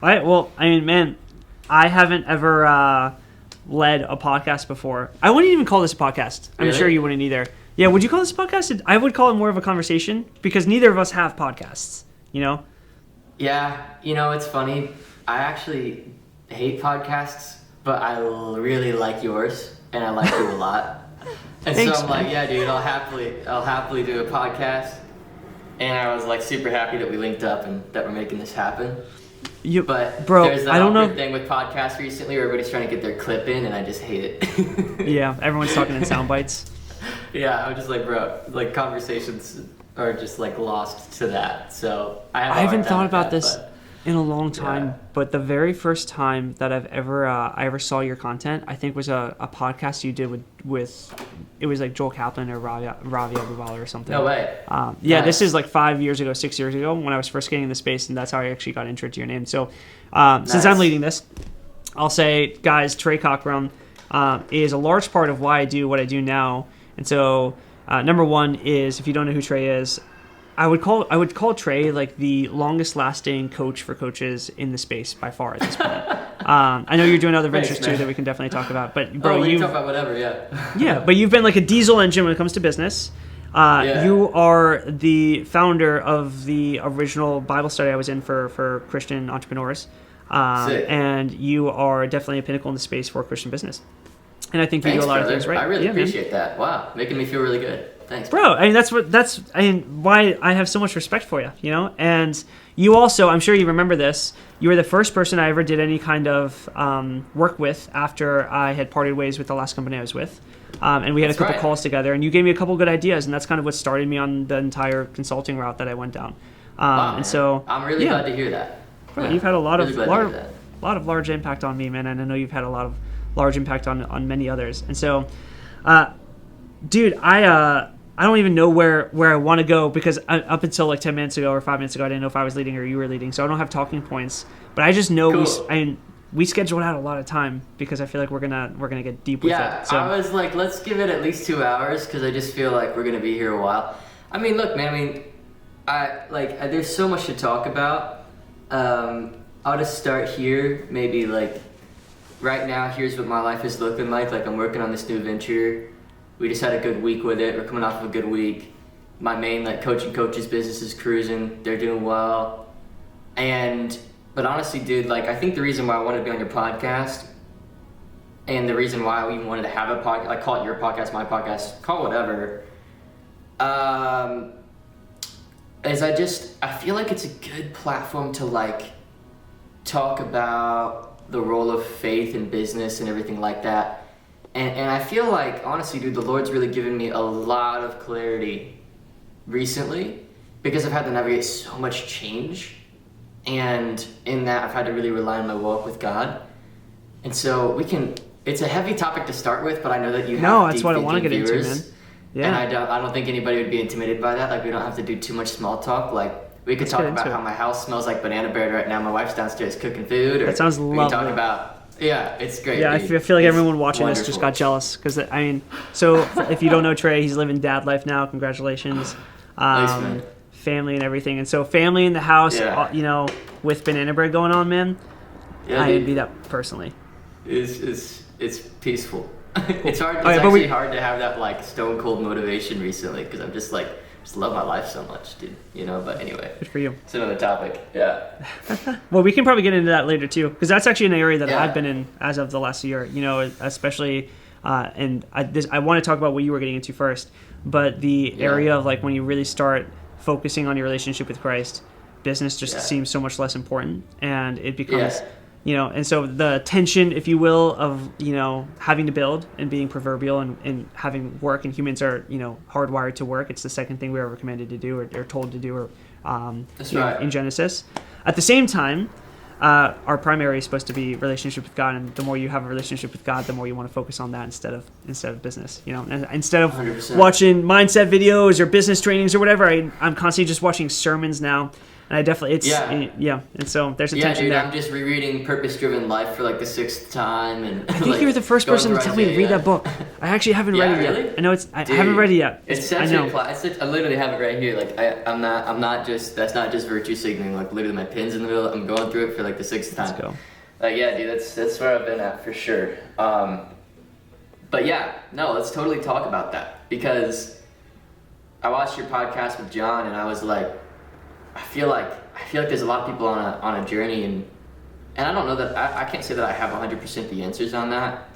Well, I mean, man, I haven't ever led a podcast before. I wouldn't even call this a podcast. I'm Really? sure you wouldn't either. Yeah, would you call this a podcast? I would call it more of a conversation because neither of us have podcasts, you know? Yeah, it's funny. I actually hate podcasts, but I really like yours, and I like you a lot. And Thanks, so I'm man. like, yeah, dude, I'll happily do a podcast. And I was like super happy that we linked up and that we're making this happen. But Bro, there's that I don't awkward know. thing with podcasts recently where everybody's trying to get their clip in, and I just hate it. Yeah, everyone's talking in sound bites. Yeah, I'm just like, bro, like conversations are just like lost to that. So I I haven't thought about this But in a long time, Yeah. but the very first time that I ever saw your content, I think was a podcast you did with it was like Joel Kaplan or Ravi Abuvala or something. No way. Yeah, Nice. This is like 6 years ago when I was first getting in the space, and that's how I actually got intro to your name. So since I'm Nice. leading this, I'll say, guys, Trey Cockrum is a large part of why I do what I do now. And so number one is, if you don't know who Trey is, I would call Trey like the longest lasting coach for coaches in the space by far at this point. I know you're doing other Thanks, ventures too man. that we can definitely talk about, but bro, We can you talk about whatever, yeah. yeah, but you've been like a diesel engine when it comes to business. Yeah. You are the founder of the original Bible study I was in for Christian entrepreneurs. Sick. And you are definitely a pinnacle in the space for Christian business. And I think you Thanks, do a lot brother. of things right. I really Yeah, man. appreciate that. Wow, making me feel really good. Thanks. Bro, I mean, why I have so much respect for you, you know? And you also, I'm sure you remember this, you were the first person I ever did any kind of work with after I had parted ways with the last company I was with. And we had That's a couple right. calls together, and you gave me a couple good ideas, and that's kind of what started me on the entire consulting route that I went down. Wow, man. And so, I'm really yeah. glad to hear that. Bro, Yeah, you've had a lot really of glad to hear that. large impact on me, man, and I know you've had a lot of large impact on many others. And so, dude, I don't even know where I want to go because up until like 10 minutes ago or 5 minutes ago, I didn't know if I was leading or you were leading, so I don't have talking points. But I just know Cool. we scheduled out a lot of time because I feel like we're gonna get deep with Yeah, it. So I was like, let's give it at least 2 hours because I just feel like we're gonna be here a while. I mean, look, man. There's so much to talk about. I'll just start here. Maybe like right now, here's what my life is looking like. Like I'm working on this new venture. We just had a good week with it. We're coming off of a good week. My main coaching coaches business is cruising. They're doing well. But honestly, dude, I think the reason why I wanted to be on your podcast and the reason why we wanted to have a podcast, call it your podcast, my podcast, call it whatever, is I feel like it's a good platform to talk about the role of faith in business and everything like that. And I feel like, honestly, dude, the Lord's really given me a lot of clarity recently because I've had to navigate so much change. And in that, I've had to really rely on my walk with God. And so it's a heavy topic to start with, but I know that you have that's deep what I want to get thinking into, viewers. man. And Yeah, I don't think anybody would be intimidated by that. We don't have to do too much small talk. We could Let's talk get about into how it. my house smells like banana bread right now. My wife's downstairs cooking food. Or That sounds we can talk lovely. about, yeah, it's great. yeah. I dude. feel like It's everyone watching this just wonderful. got jealous because I mean, so if you don't know Trey, he's living dad life now. Congratulations. Thanks, man. Family and everything, and so family in the house, Yeah. with banana bread going on, man. Yeah, I dude. envy that personally. It's peaceful. It's hard. It's Okay, but actually hard to have that stone cold motivation recently because I'm just love my life so much, dude. But anyway, Good for you. it's another topic. Yeah. Well, we can probably get into that later too, because that's actually an area that Yeah. I've been in as of the last year. Especially, and I want to talk about what you were getting into first, but the area of when you really start focusing on your relationship with Christ, business just Yeah. seems so much less important, and it becomes. Yeah. And so the tension, if you will, of, having to build and being proverbial and having work, and humans are, hardwired to work. It's the second thing we were recommended to do or told to do or That's right. in Genesis. At the same time, our primary is supposed to be relationship with God, and the more you have a relationship with God, the more you want to focus on that instead of business. And instead of 100%. watching mindset videos or business trainings or whatever, I'm constantly just watching sermons now. And I definitely, Yeah. and so there's a Yeah, tension dude, there. I'm just rereading Purpose Driven Life for like the 6th time, and I think you're the first person to tell me to read that book. I actually haven't read it really? yet. I know I haven't read it yet. It's such I literally have it right here. Like I'm not just, that's not just virtue signaling. Like literally my pin's in the middle. I'm going through it for like the 6th time. Let's go. Yeah, dude, that's where I've been at for sure. But yeah, no, let's totally talk about that, because I watched your podcast with John, and I was like, I feel like there's a lot of people on a journey, and I don't know that I can't say that I have 100% the answers on that,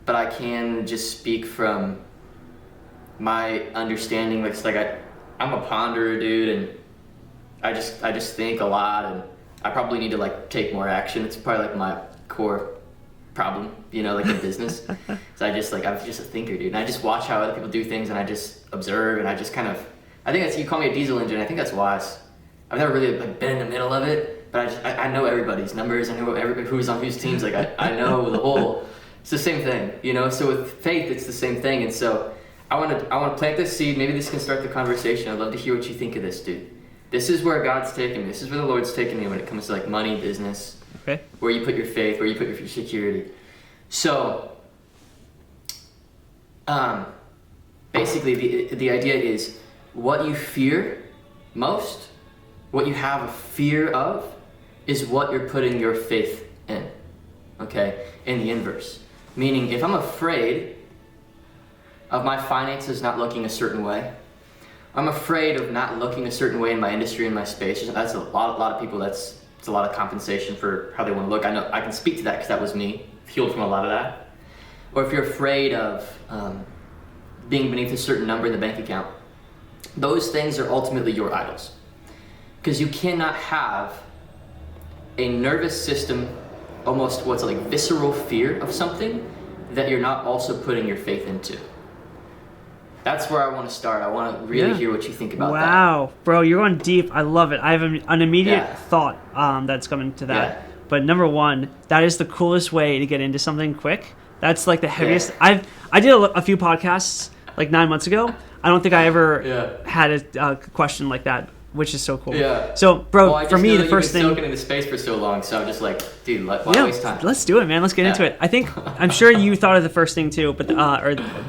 but I can just speak from my understanding. It's like I'm a ponderer, dude, and I just think a lot, and I probably need to like take more action. It's probably like my core problem, like in business. So I'm just a thinker, dude, and I just watch how other people do things, and I just observe, and I just kind of, I think that's, you call me a diesel engine. I think that's wise. I've never really like been in the middle of it, but I know everybody's numbers. I know everybody who's on whose teams. Like I know the whole. It's the same thing, So with faith, it's the same thing. And so I want to plant this seed. Maybe this can start the conversation. I'd love to hear what you think of this, dude. This is where God's taking me. This is where the Lord's taking me when it comes to like money, business. Okay. Where you put your faith, where you put your security. So, basically, the idea is what you fear most, what you have a fear of, is what you're putting your faith in. Okay? In the inverse. Meaning, if I'm afraid of my finances not looking a certain way, I'm afraid of not looking a certain way in my industry, in my space. That's a lot of people. It's a lot of compensation for how they want to look. I know I can speak to that because that was me, healed from a lot of that. Or if you're afraid of being beneath a certain number in the bank account, those things are ultimately your idols. Because you cannot have a nervous system, almost what's like visceral fear of something that you're not also putting your faith into. That's where I want to start. I want to really hear what you think about that. Wow, bro, you're going deep. I love it. I have an immediate thought that's coming to that. Yeah. But number one, that is the coolest way to get into something quick. That's like the heaviest. Yeah. I did a few podcasts like 9 months ago. I don't think I ever had a question like that, which is so cool. Yeah. So, bro, for me, the first thing. I've been soaking in the space for so long, so I'm just like, dude, why waste time? Let's do it, man. Let's get into it. I'm sure you thought of the first thing too, but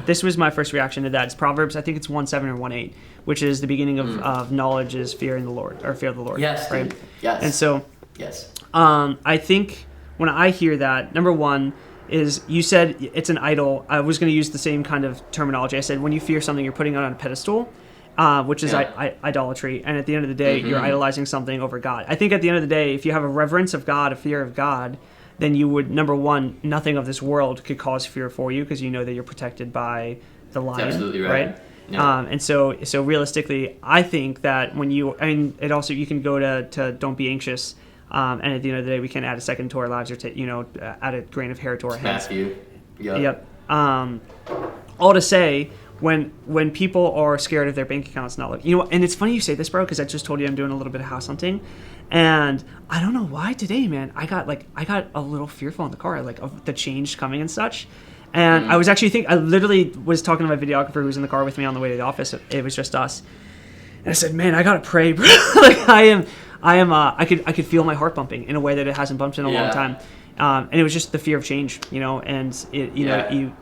this was my first reaction to that. It's Proverbs. I think it's 1:7 or 1:8, which is the beginning of knowledge is fear in the Lord, or fear of the Lord. Yes. Right. Dude. Yes. And so. Yes. I think when I hear that, number one is you said it's an idol. I was going to use the same kind of terminology. I said when you fear something, you're putting it on a pedestal. Which is idolatry, and at the end of the day, you're idolizing something over God. I think at the end of the day, if you have a reverence of God, a fear of God, then you would, number one, nothing of this world could cause fear for you because you know that you're protected by the lion. That's absolutely right. Yeah. And so realistically, I think that when it also, you can go to don't be anxious, and at the end of the day, we can add a second to our lives or add a grain of hair to our heads. Matthew. Yep. All to say, when people are scared of their bank accounts not looking, and it's funny you say this, bro, because I just told you I'm doing a little bit of house hunting, and I don't know why today, man, I got a little fearful in the car, like of the change coming and such, and I was actually I literally was talking to my videographer who was in the car with me on the way to the office. It was just us, and I said, man, I gotta pray, bro. Like I could feel my heart bumping in a way that it hasn't bumped in a long time, and it was just the fear of change, and you.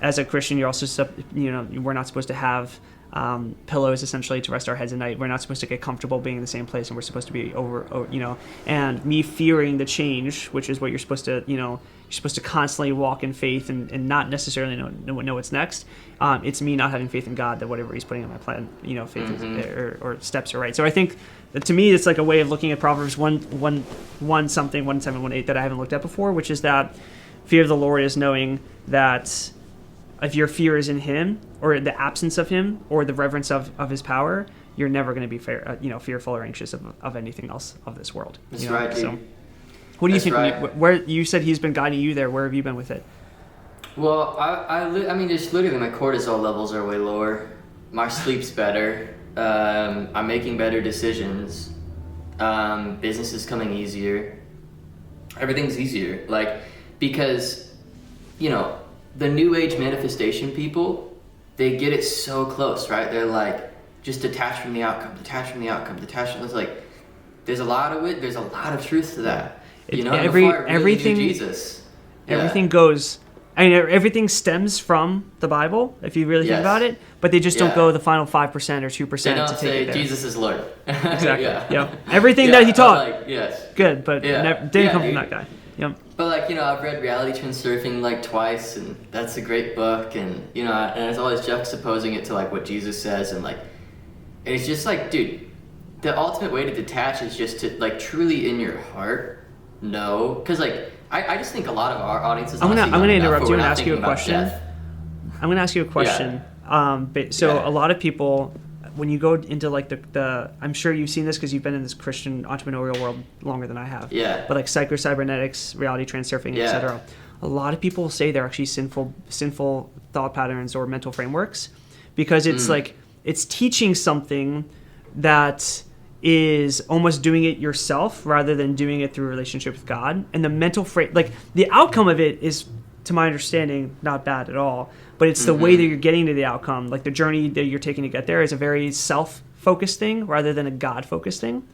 As a Christian, you're also, we're not supposed to have pillows essentially to rest our heads at night. We're not supposed to get comfortable being in the same place, and we're supposed to be and me fearing the change, which is what you're supposed to, you're supposed to constantly walk in faith and not necessarily know what's next. It's me not having faith in God that whatever He's putting in my plan, faith or steps are right. So I think that to me, it's like a way of looking at Proverbs 1:7, 1:8 that I haven't looked at before, which is that fear of the Lord is knowing that if your fear is in Him, or the absence of Him, or the reverence of His power, you're never going to be fearful or anxious of anything else of this world. That's right, dude. So, what do you think? Right. Where you said He's been guiding you there? Where have you been with it? Well, I mean, just literally, my cortisol levels are way lower. My sleep's better. I'm making better decisions. Business is coming easier. Everything's easier, because the new age manifestation people, they get it so close, right? They're like, just detach from the outcome, detach from the outcome, detach from, it's like, there's a lot of truth to that. You know, everything knew Jesus. Everything goes. I mean, everything stems from the Bible, if you really think about it. But they just don't go the final 5% or 2% to take it there. Jesus is Lord. Exactly. Yeah. Everything that he taught. Good, but didn't come from that guy. Yep. But like, you know, I've read Reality Transurfing like twice, and that's a great book, and you know, and it's always juxtaposing it to like what Jesus says, and like, it's just like, dude, the ultimate way to detach is just to like truly in your heart know, because like I just think a lot of our audience is. I'm gonna interrupt you and ask you a question. I'm gonna ask you a question. A lot of people, when you go into like the I'm sure you've seen this because you've been in this Christian entrepreneurial world longer than I have. Yeah. But like cybernetics, reality transurfing, etc. A lot of people say they're actually sinful thought patterns or mental frameworks, because it's like it's teaching something that is almost doing it yourself rather than doing it through a relationship with God. And the mental like the outcome of it is, to my understanding, not bad at all. But it's the way that you're getting to the outcome, like the journey that you're taking to get there is a very self-focused thing rather than a God-focused thing.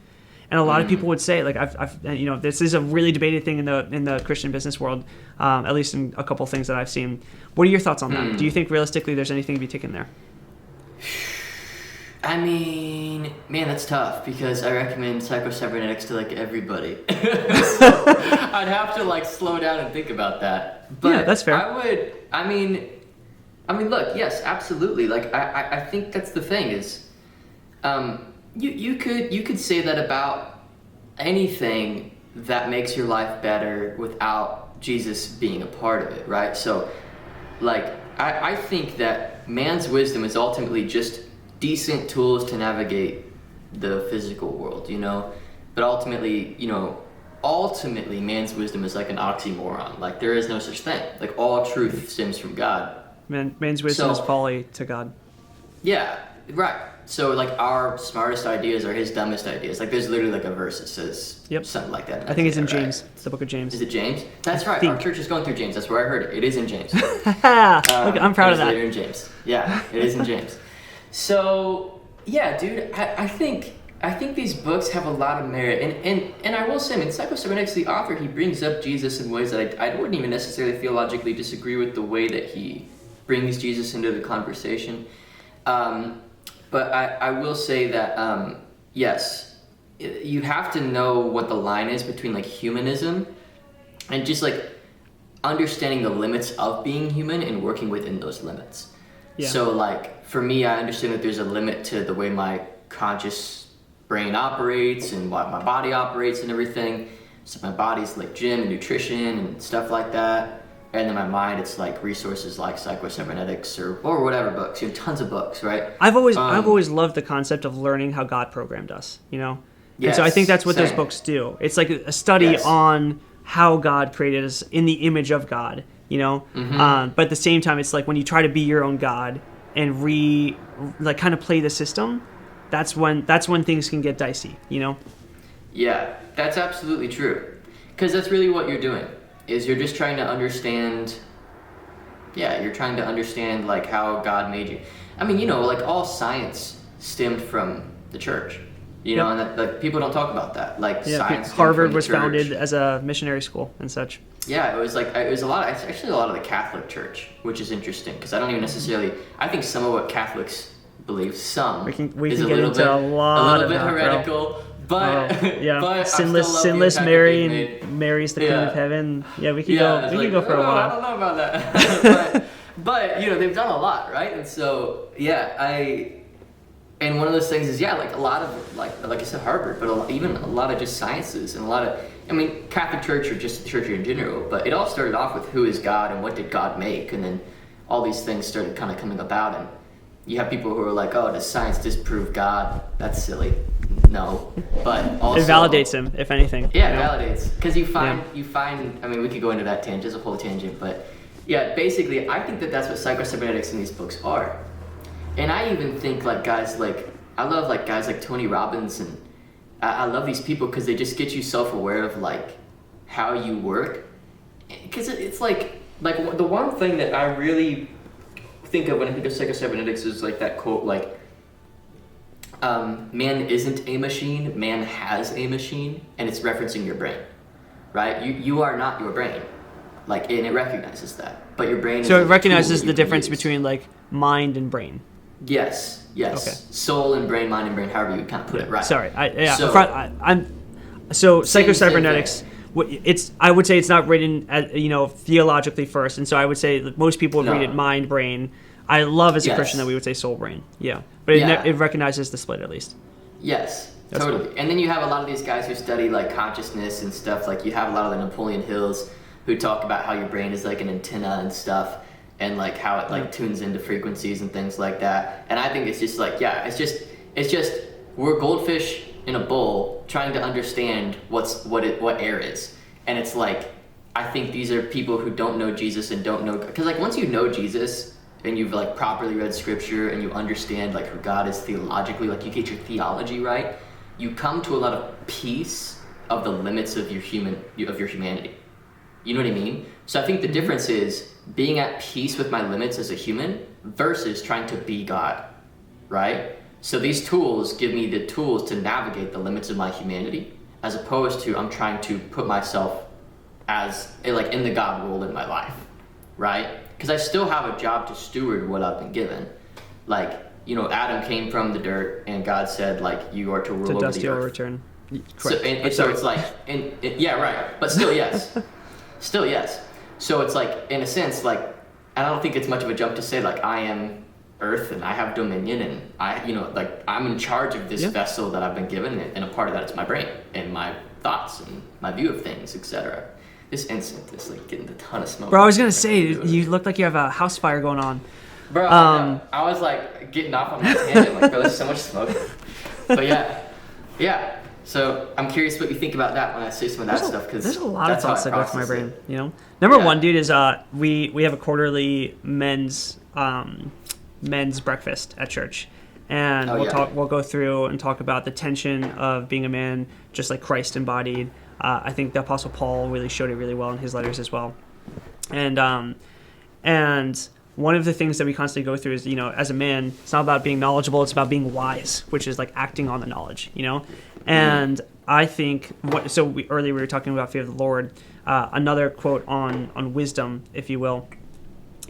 And a lot of people would say, like, I've you know, this is a really debated thing in the Christian business world, at least in a couple things that I've seen. What are your thoughts on that? Do you think realistically there's anything to be taken there? I mean, man, that's tough because I recommend psycho-cybernetics to like everybody. So I'd have to like slow down and think about that. But yeah, that's fair. I mean, look, yes, absolutely. Like, I think that's the thing is, you could say that about anything that makes your life better without Jesus being a part of it, right? So, like, I think that man's wisdom is ultimately just decent tools to navigate the physical world, you know? But ultimately, man's wisdom is like an oxymoron. Like, there is no such thing. Like, all truth stems from God. Man's wisdom is folly to God. Yeah, right. So, like, our smartest ideas are his dumbest ideas. Like, there's literally, like, a verse that says something like that. I think it's in James. It's the book of James. Is it James? That's right. Our church is going through James. That's where I heard it. It is in James. Look, I'm proud of that. Later in James. Yeah, it is in James. So, yeah, dude, I think these books have a lot of merit. And I will say, I mean, Psycho-Cybernetics, the author, he brings up Jesus in ways that I wouldn't even necessarily theologically disagree with the way that he brings Jesus into the conversation. But I will say that, yes, you have to know what the line is between, like, humanism and just, like, understanding the limits of being human and working within those limits. Yeah. So, like, for me, I understand that there's a limit to the way my conscious brain operates and what my body operates and everything. So my body's, like, gym and nutrition and stuff like that. And then my mind, it's like resources like psycho-cybernetics or whatever books. You have tons of books, right? I've always loved the concept of learning how God programmed us, you know? Yes, and so I think that's what those books do. It's like a study on how God created us in the image of God, you know? But at the same time, it's like when you try to be your own God and kind of play the system, that's when things can get dicey, you know? Yeah, that's absolutely true. Because that's really what you're doing. Is you're just trying to understand, like how God made you. I mean, you know, like all science stemmed from the church, you know, and that, like, people don't talk about that. Like science. Harvard was founded as a missionary school and such. Yeah, it was a lot of the Catholic Church, which is interesting because I don't even necessarily. I think some of what Catholics believe, is we can a get into a little bit heretical. Bro. But but sinless Mary and Mary's the Queen of Heaven. Yeah, we could go for a while. I don't know about that. but you know, they've done a lot, right? And so and one of those things is like a lot of like I said, Harvard, but even a lot of just sciences and a lot of, I mean, Catholic Church or just the church in general. But it all started off with who is God and what did God make, and then all these things started kind of coming about. And you have people who are like, oh, does science disprove God? That's silly. No, but also it validates him, if anything. Yeah, it validates, because you find. I mean, we could go into that tangent, it's a whole tangent, but yeah, basically, I think that's what psycho-cybernetics in these books are, and I even think like guys like I love like guys like Tony Robbins, and I love these people because they just get you self-aware of like how you work, because it's like the one thing that I really think of when I think of psycho-cybernetics is like that quote like. man isn't a machine, man has a machine, and it's referencing your brain, right? You are not your brain, like, and it recognizes that, but your brain is So it like recognizes the difference between like mind and brain. Yes. Okay. Soul and brain, mind and brain, however you kind of put it, right? Sorry, Same psychocybernetics. thing. I would say it's not written as, theologically first, and so I would say that most people would read it mind brain. I love as a Christian that we would say soul brain. Yeah, but it recognizes the split at least. Yes, That's totally. cool. And then you have a lot of these guys who study like consciousness and stuff. Like you have a lot of the Napoleon Hills who talk about how your brain is like an antenna and stuff, and like how it like tunes into frequencies and things like that. And I think it's just like it's just we're goldfish in a bowl trying to understand what air is. And it's like I think these are people who don't know Jesus and don't know, because like once you know Jesus and you've like properly read scripture and you understand like who God is theologically, like you get your theology right, you come to a lot of peace of the limits of your humanity. You know what I mean? So I think the difference is being at peace with my limits as a human versus trying to be God, right? So these tools give me the tools to navigate the limits of my humanity, as opposed to I'm trying to put myself as like in the God role in my life, right? Because I still have a job to steward what I've been given. Like, Adam came from the dirt, and God said, like, you are to rule over dust the you will earth. return. So it's like, yeah, right. But still, yes. Still, yes. So it's like, in a sense, like, I don't think it's much of a jump to say, like, I am earth and I have dominion and I'm in charge of this vessel that I've been given, and a part of that is my brain and my thoughts and my view of things, etc. This insect is like getting a ton of smoke. Bro, I was gonna say, you look like you have a house fire going on. Bro, I was like getting off on my tangent, like, bro, there's so much smoke. But yeah. So I'm curious what you think about that when I say some of that stuff, because there's a lot of thoughts that go through my brain. Number one, dude, is we have a quarterly men's breakfast at church, and we'll go through and talk about the tension of being a man, just like Christ embodied. I think the Apostle Paul really showed it really well in his letters as well. And one of the things that we constantly go through is, as a man, it's not about being knowledgeable, it's about being wise, which is like acting on the knowledge, And I think, earlier we were talking about fear of the Lord. Another quote on wisdom, if you will,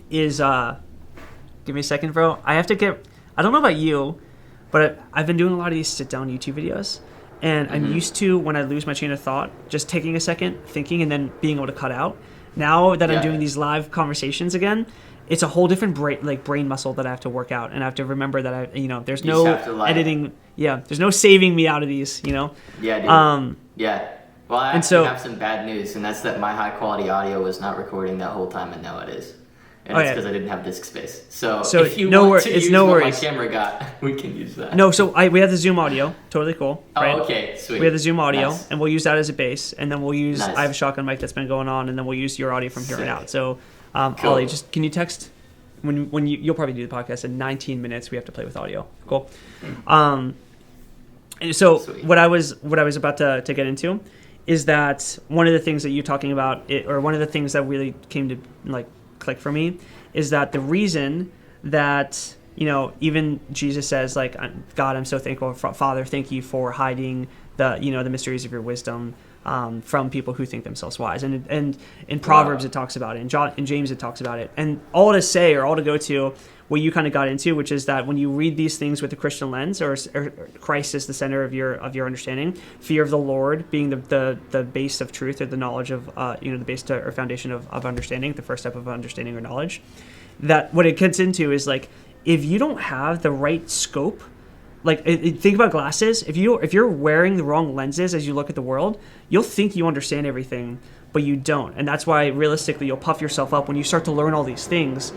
is, give me a second, bro. I don't know about you, but I've been doing a lot of these sit-down YouTube videos. And I'm used to, when I lose my chain of thought, just taking a second, thinking, and then being able to cut out. Now that I'm doing these live conversations again, it's a whole different brain muscle that I have to work out, and I have to remember that there's no editing. Yeah, there's no saving me out of these. Yeah, dude. Yeah. Well, I actually have some bad news, and that's that my high quality audio was not recording that whole time, and now it is. And it's because I didn't have disk space. So if you want to use what my camera got, we can use that. No, so we have the Zoom audio. Totally cool. Right? Oh, okay, sweet. We have the Zoom audio, and we'll use that as a base. And then we'll use, I have a shotgun mic that's been going on, and then we'll use your audio from here on out. So, cool. Ollie, just can you text, when you'll probably do the podcast in 19 minutes, we have to play with audio. Cool. And so sweet. what I was about to get into is that one of the things that you're talking about, or one of the things that really came to like click for me, is that the reason that even Jesus says, like, God, I'm so thankful, Father, thank you for hiding the the mysteries of your wisdom from people who think themselves wise, and in Proverbs it talks about it, in James it talks about it, and all to go to what you kind of got into, which is that when you read these things with the Christian lens, or Christ is the center of your understanding, fear of the Lord being the base of truth, or the knowledge of the base or foundation of understanding, the first step of understanding or knowledge, that what it gets into is, like, if you don't have the right scope, like, think about glasses. If you're wearing the wrong lenses as you look at the world, you'll think you understand everything, but you don't. And that's why, realistically, you'll puff yourself up when you start to learn all these things.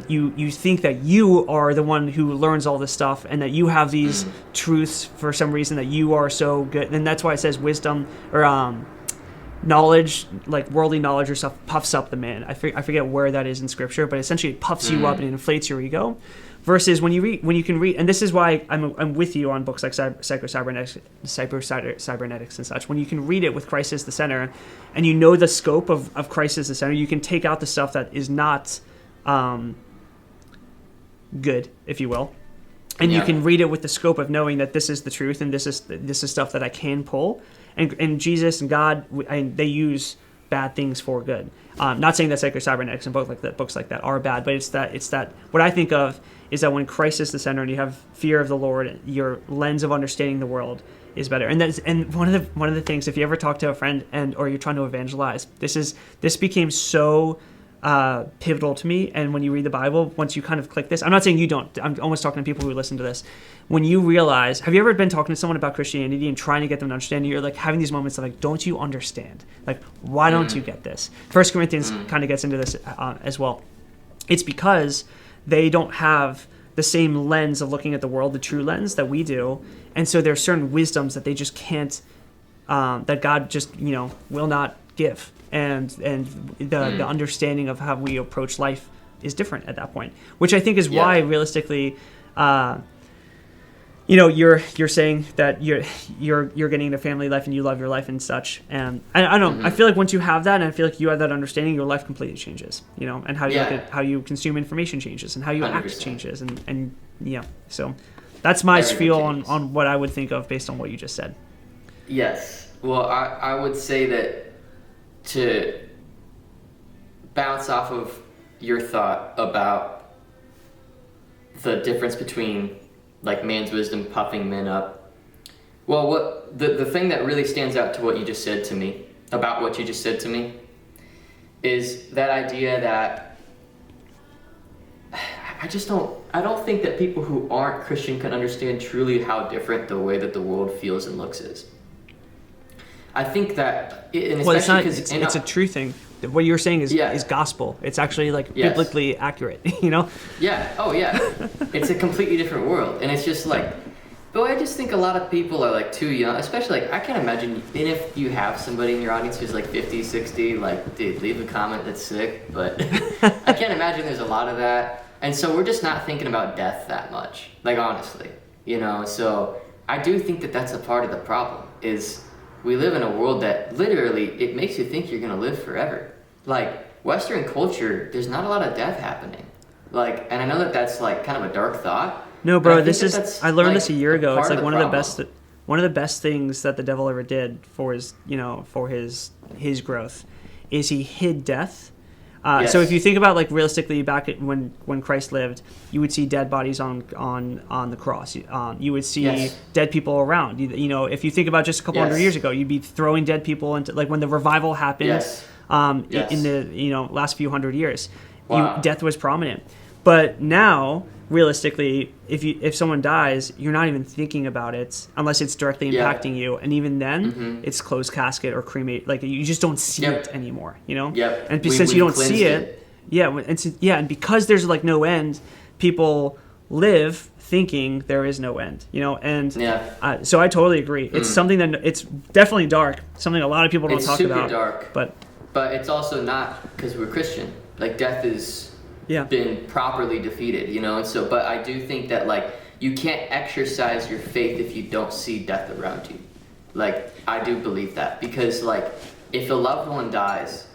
You think that you are the one who learns all this stuff, and that you have these truths for some reason, that you are so good. And that's why it says wisdom, or knowledge, like worldly knowledge or stuff, puffs up the man. I forget where that is in scripture, but essentially it puffs you up and it inflates your ego. Versus when you can read, and this is why I'm with you on books like cybernetics and such. When you can read it with Christ as the center, and you know the scope of Christ as the center, you can take out the stuff that is not good, if you will. and you can read it with the scope of knowing that this is the truth and this is stuff that I can pull. And Jesus and God, they use bad things for good. Not saying that Sacred Cybernetics and books like that are bad, but it's that what I think of is that when Christ is the center and you have fear of the Lord, your lens of understanding the world is better. And one of the things, if you ever talk to a friend or you're trying to evangelize, this became so pivotal to me. And when you read the Bible, once you kind of click this, I'm not saying you don't, I'm almost talking to people who listen to this. When you realize, have you ever been talking to someone about Christianity and trying to get them to understand? You're like having these moments of like, don't you understand? Like, why don't you get this? 1 Corinthians kind of gets into this as well. It's because they don't have the same lens of looking at the world, the true lens that we do. And so there's certain wisdoms that they just can't, that God just, will not give. And the understanding of how we approach life is different at that point, which I think is why realistically, you're saying that you're getting the family life and you love your life and such. And I don't know, I feel like once you have that, and I feel like you have that understanding, your life completely changes, and how you look at how you consume information changes and how you 100%. Act changes. And so that's my spiel on what I would think of based on what you just said. Yes. Well, I would say that to bounce off of your thought about the difference between like man's wisdom puffing men up. Well, what the thing that really stands out to what you just said to me, about what you just said to me, is that idea that I don't think that people who aren't Christian can understand truly how different the way that the world feels and looks is. I think that, and especially because it's a true thing. What you're saying is gospel. It's actually like biblically accurate, Yeah. Oh, yeah. It's a completely different world, and it's just like, but I just think a lot of people are like too young. Especially like I can't imagine. And if you have somebody in your audience who's like 50, 60, like dude, leave a comment that's sick. But I can't imagine there's a lot of that, and so we're just not thinking about death that much. Like honestly, So I do think that that's a part of the problem. Is we live in a world that literally, it makes you think you're going to live forever. Like, Western culture, there's not a lot of death happening. Like, and I know that that's like kind of a dark thought. No, bro, I learned this a year ago. It's like one of the best things that the devil ever did for his, for his growth is he hid death. So if you think about like realistically back when Christ lived, you would see dead bodies on the cross. You would see dead people around. If you think about just a couple hundred years ago, you'd be throwing dead people into, like when the revival happened in the last few hundred years, death was prominent. But now, realistically, if someone dies, you're not even thinking about it unless it's directly impacting you, and even then, it's closed casket or cremate. Like you just don't see it anymore, And since you don't see it, and because there's like no end, people live thinking there is no end, And so I totally agree. It's something that it's definitely dark. Something a lot of people don't talk about. It's super dark, but it's also not because we're Christian. Like death is. Been properly defeated, and so, but I do think that like you can't exercise your faith if you don't see death around you. Like I do believe that, because like if a loved one dies,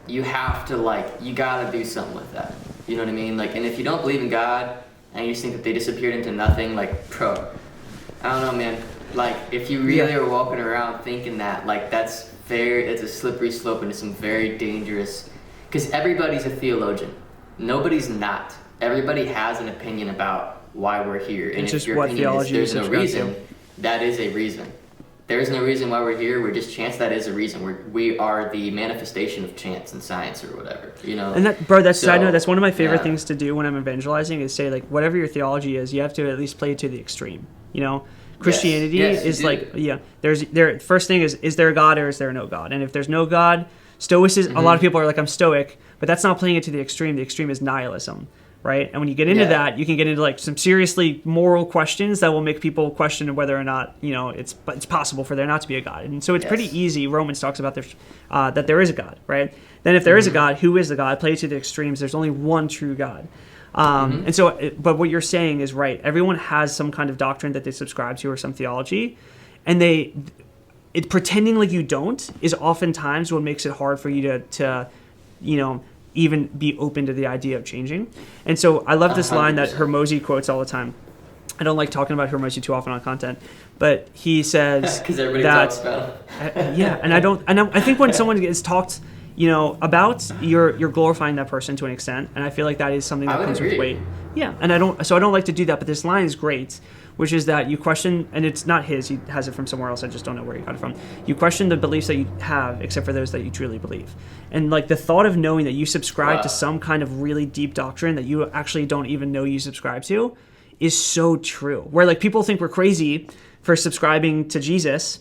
you have to you gotta do something with that. You know what I mean? Like, and if you don't believe in God and you just think that they disappeared into nothing, like bro, I don't know, man. Like if you really are walking around thinking that, like it's a slippery slope into some very dangerous, because everybody's a theologian. Nobody's not. Everybody has an opinion about why we're here. And if your opinion is there's no reason, that is a reason. There is no reason why we're here. We're just chance. That is a reason. We are the manifestation of chance and science or whatever. And I know that's one of my favorite things to do when I'm evangelizing is say like whatever your theology is, you have to at least play it to the extreme. Christianity is like first thing is there a God or is there no God? And if there's no God, Stoicism. A lot of people are like, I'm Stoic, but that's not playing it to the extreme. The extreme is nihilism, right? And when you get into that, you can get into like some seriously moral questions that will make people question whether or not it's possible for there not to be a God. And so it's pretty easy. Romans talks about that there is a God, right? Then if there is a God, who is the God? Play it to the extremes. There's only one true God. And so, but what you're saying is right. Everyone has some kind of doctrine that they subscribe to or some theology, and pretending like you don't is oftentimes what makes it hard for you to even be open to the idea of changing. And so I love this line that Hermosi quotes all the time. I don't like talking about Hiromushi too often on content, but he says Because everybody that talks about it. yeah, and I think when someone is talked, about, you're glorifying that person to an extent, and I feel like that is something that comes with weight. Yeah, and I don't like to do that, but this line is great, which is that you question, and it's not his, he has it from somewhere else, I just don't know where he got it from. You question the beliefs that you have, except for those that you truly believe. And like the thought of knowing that you subscribe to some kind of really deep doctrine that you actually don't even know you subscribe to is so true. Where like people think we're crazy for subscribing to Jesus,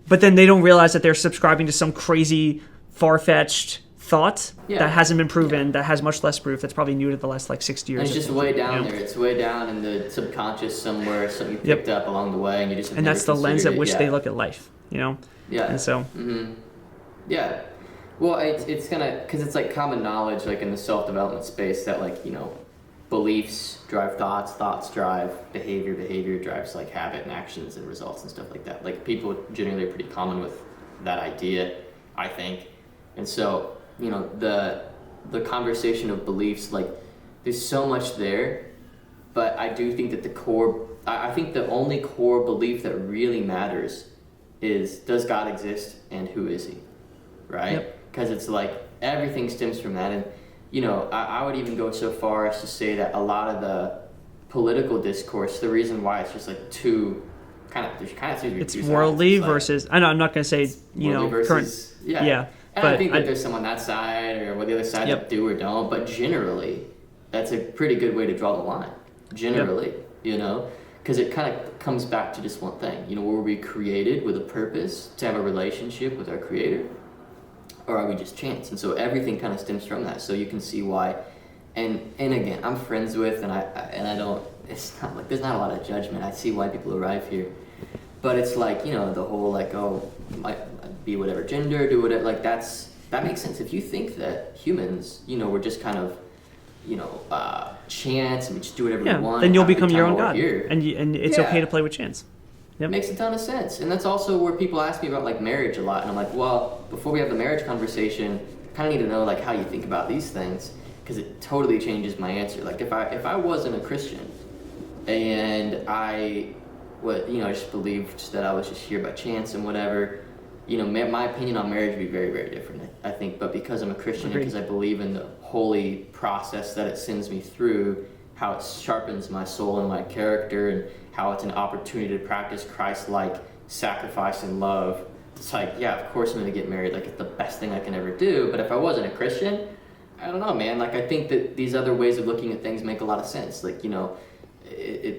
but then they don't realize that they're subscribing to some crazy, far-fetched thought that hasn't been proven, that has much less proof, that's probably new to the last like 60 years. And it's just way down there. It's way down in the subconscious somewhere, something you picked up along the way, and you just have and that's the lens at which it. they look at life, Yeah. And so. Yeah. Well, it's gonna, because it's like common knowledge, like in the self-development space, that like, beliefs drive thoughts, thoughts drive behavior, behavior drives like habit and actions and results and stuff like that. Like people generally are pretty common with that idea, I think. And so, the conversation of beliefs, like there's so much there, but I do think that I think the only core belief that really matters is, does God exist and who is he, right? Because it's like everything stems from that. And I would even go so far as to say that a lot of the political discourse, the reason why it's just like it's worldly versus, I know I'm not going to say, versus, current. Yeah. And but I think that there's some on that side or the other side that do or don't, but generally, that's a pretty good way to draw the line. Generally, because it kind of comes back to just one thing. Were we created with a purpose to have a relationship with our Creator? Or are we just chance? And so everything kind of stems from that. So you can see why. And again, I'm friends with, and I don't, it's not like, there's not a lot of judgment. I see why people arrive here. But it's like, the whole like, oh, you might be whatever gender, do whatever, like that makes sense. If you think that humans, we're just kind of, chance and we just do whatever we want. Then you'll become your own God. Here. And it's okay to play with chance. Yep. Makes a ton of sense. And that's also where people ask me about like marriage a lot. And I'm like, well, before we have the marriage conversation, I kind of need to know like how you think about these things, because it totally changes my answer. Like if I wasn't a Christian and I just believed that I was just here by chance and whatever, my opinion on marriage would be very, very different, I think. But because I'm a Christian and because I believe in the holy process that it sends me through, how it sharpens my soul and my character, and how it's an opportunity to practice Christ-like sacrifice and love. It's like, yeah, of course I'm going to get married. Like, it's the best thing I can ever do. But if I wasn't a Christian, I don't know, man. Like, I think that these other ways of looking at things make a lot of sense. Like,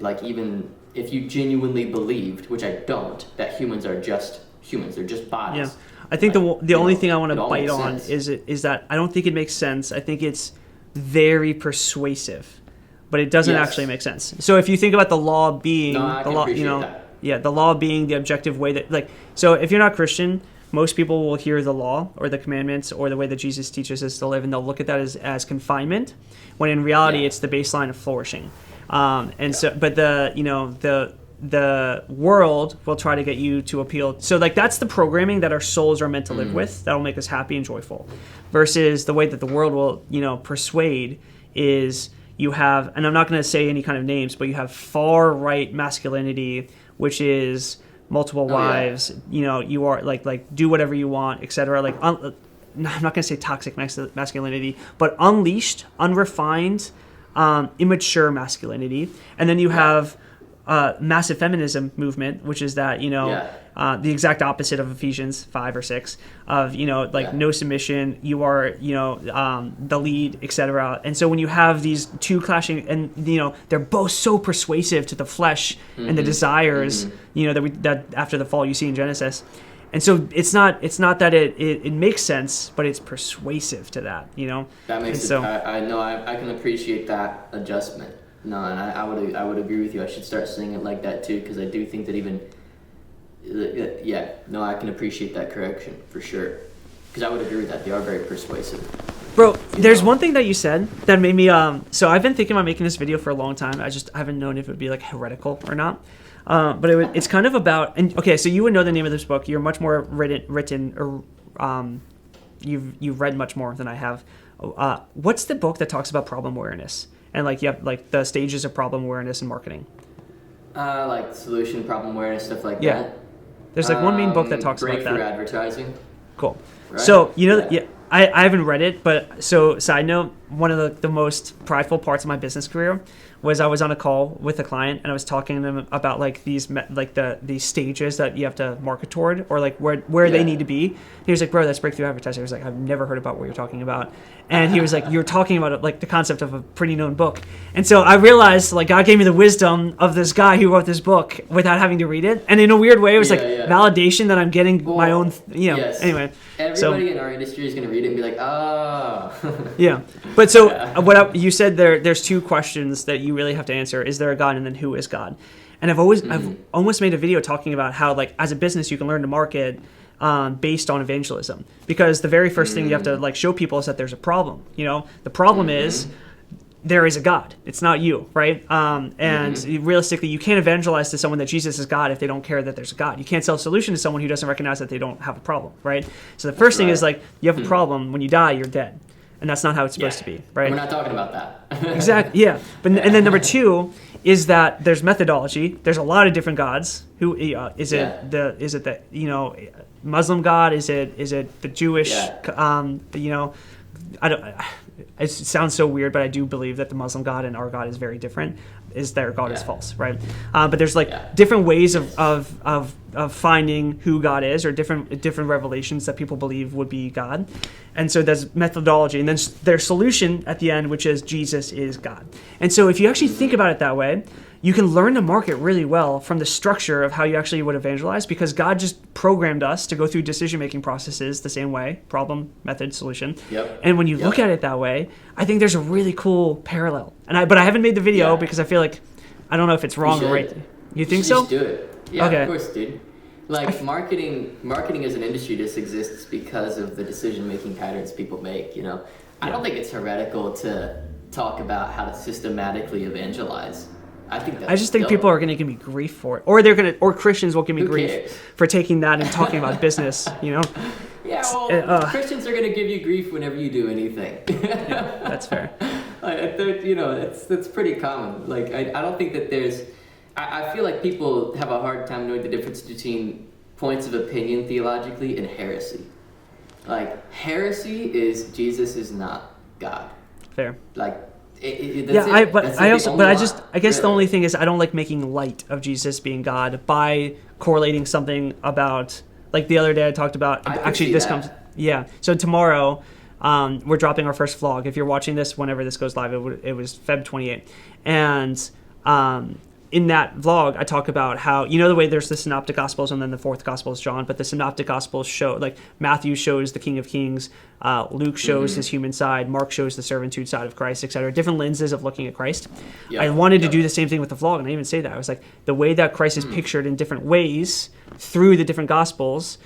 like even if you genuinely believed, which I don't, that humans are just humans. They're just bodies. Yeah. I think the only thing I want to bite on is that I don't think it makes sense. I think it's very persuasive, but it doesn't actually make sense. So if you think about the law being the law, the law being the objective way that, like, so if you're not Christian, most people will hear the law or the commandments or the way that Jesus teaches us to live, and they'll look at that as confinement, when in reality it's the baseline of flourishing. So, but the world will try to get you to appeal. So like that's the programming that our souls are meant to live with, that'll make us happy and joyful, versus the way that the world will, persuade is you have, and I'm not going to say any kind of names, but you have far right masculinity, which is multiple wives, you are like do whatever you want, etc. Like, I'm not going to say toxic masculinity, but unleashed, unrefined, immature masculinity. And then you have massive feminism movement, which is that, the exact opposite of Ephesians 5 or 6 of, no submission, you are, the lead, etc. And so when you have these two clashing, and, they're both so persuasive to the flesh and the desires, that after the fall you see in Genesis. And so it's not that it makes sense, but it's persuasive to that, That makes it, so, I know I can appreciate that adjustment. No, and I would agree with you. I should start saying it like that too, because I do think that I can appreciate that correction for sure. Because I would agree with that. They are very persuasive. Bro, there's one thing that you said that made me, so I've been thinking about making this video for a long time. I haven't known if it would be like heretical or not. But it's kind of about, and okay, so you would know the name of this book. You're much more written or you've read much more than I have. What's the book that talks about problem awareness? And like you have like the stages of problem awareness in marketing. Like solution, problem awareness, stuff like Yeah. that. There's like one main book that talks about Breakthrough that. advertising. Cool. Right? So, I haven't read it, but so side note, one of the most prideful parts of my business career was I was on a call with a client and I was talking to them about like these stages that you have to market toward, or like where they need to be. He was like, bro, that's breakthrough advertising. I was like, I've never heard about what you're talking about. And he was like, you're talking about like the concept of a pretty known book. And so I realized like God gave me the wisdom of this guy who wrote this book without having to read it. And in a weird way, it was validation that I'm getting my own, Yes. Anyway. Everybody in our industry is going to read it and be like, oh. Yeah. But so you said there's two questions that you really have to answer. Is there a God? And then who is God? And I've almost made a video talking about how like as a business you can learn to market based on evangelism, because the very first thing you have to like show people is that there's a problem. The problem is there is a God. It's not you, right? And realistically, you can't evangelize to someone that Jesus is God if they don't care that there's a God. You can't sell a solution to someone who doesn't recognize that they don't have a problem, right? So the first thing is like, you have a problem. When you die, you're dead. And that's not how it's supposed to be, right? We're not talking about that. Exactly, yeah. And then number two is that there's methodology. There's a lot of different gods. Who is it? The Muslim God? Is it the Jewish? I don't. It sounds so weird, but I do believe that the Muslim God and our God is very different. Is their God is false, right? But there's like different ways of finding who God is, or different revelations that people believe would be God. And so there's methodology, and then there's solution at the end, which is Jesus is God. And so if you actually think about it that way, you can learn to market really well from the structure of how you actually would evangelize, because God just programmed us to go through decision-making processes the same way: problem, method, solution. Yep. And when you look at it that way, I think there's a really cool parallel. But I haven't made the video because I feel like I don't know if it's wrong or right. You think so? Just do it. Yeah, okay. Of course, dude. Like marketing as an industry just exists because of the decision-making patterns people make. I don't think it's heretical to talk about how to systematically evangelize. I just think people are going to give me grief for it, or Christians will give me grief for taking that and talking about business. Yeah, well, Christians are going to give you grief whenever you do anything. Yeah, that's fair. That's pretty common. Like, I don't think that there's. I feel like people have a hard time knowing the difference between points of opinion theologically and heresy. Like, heresy is Jesus is not God. Fair. Like. I guess the only thing is I don't like making light of Jesus being God by correlating something about, like the other day I talked about so tomorrow we're dropping our first vlog. If you're watching this whenever this goes live, it was Feb 28, and in that vlog, I talk about how, the way there's the synoptic gospels and then the fourth gospel is John, but the synoptic gospels show, like Matthew shows the King of Kings, Luke shows his human side, Mark shows the servitude side of Christ, etc. Different lenses of looking at Christ. Yep. I wanted to do the same thing with the vlog, and I even say that. I was like, the way that Christ is pictured in different ways through the different gospels,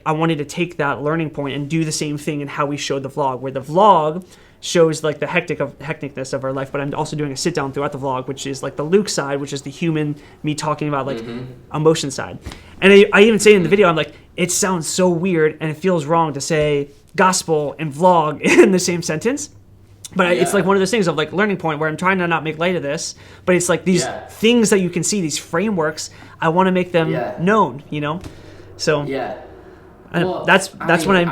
I wanted to take that learning point and do the same thing in how we showed the vlog, where the vlog shows like the hecticness of our life, but I'm also doing a sit down throughout the vlog, which is like the Luke side, which is the human, me talking about like emotion side. And I even say in the video, I'm like, it sounds so weird and it feels wrong to say gospel and vlog in the same sentence. But it's like one of those things of like learning point where I'm trying to not make light of this, but it's like these things that you can see, these frameworks, I want to make them known, So that's my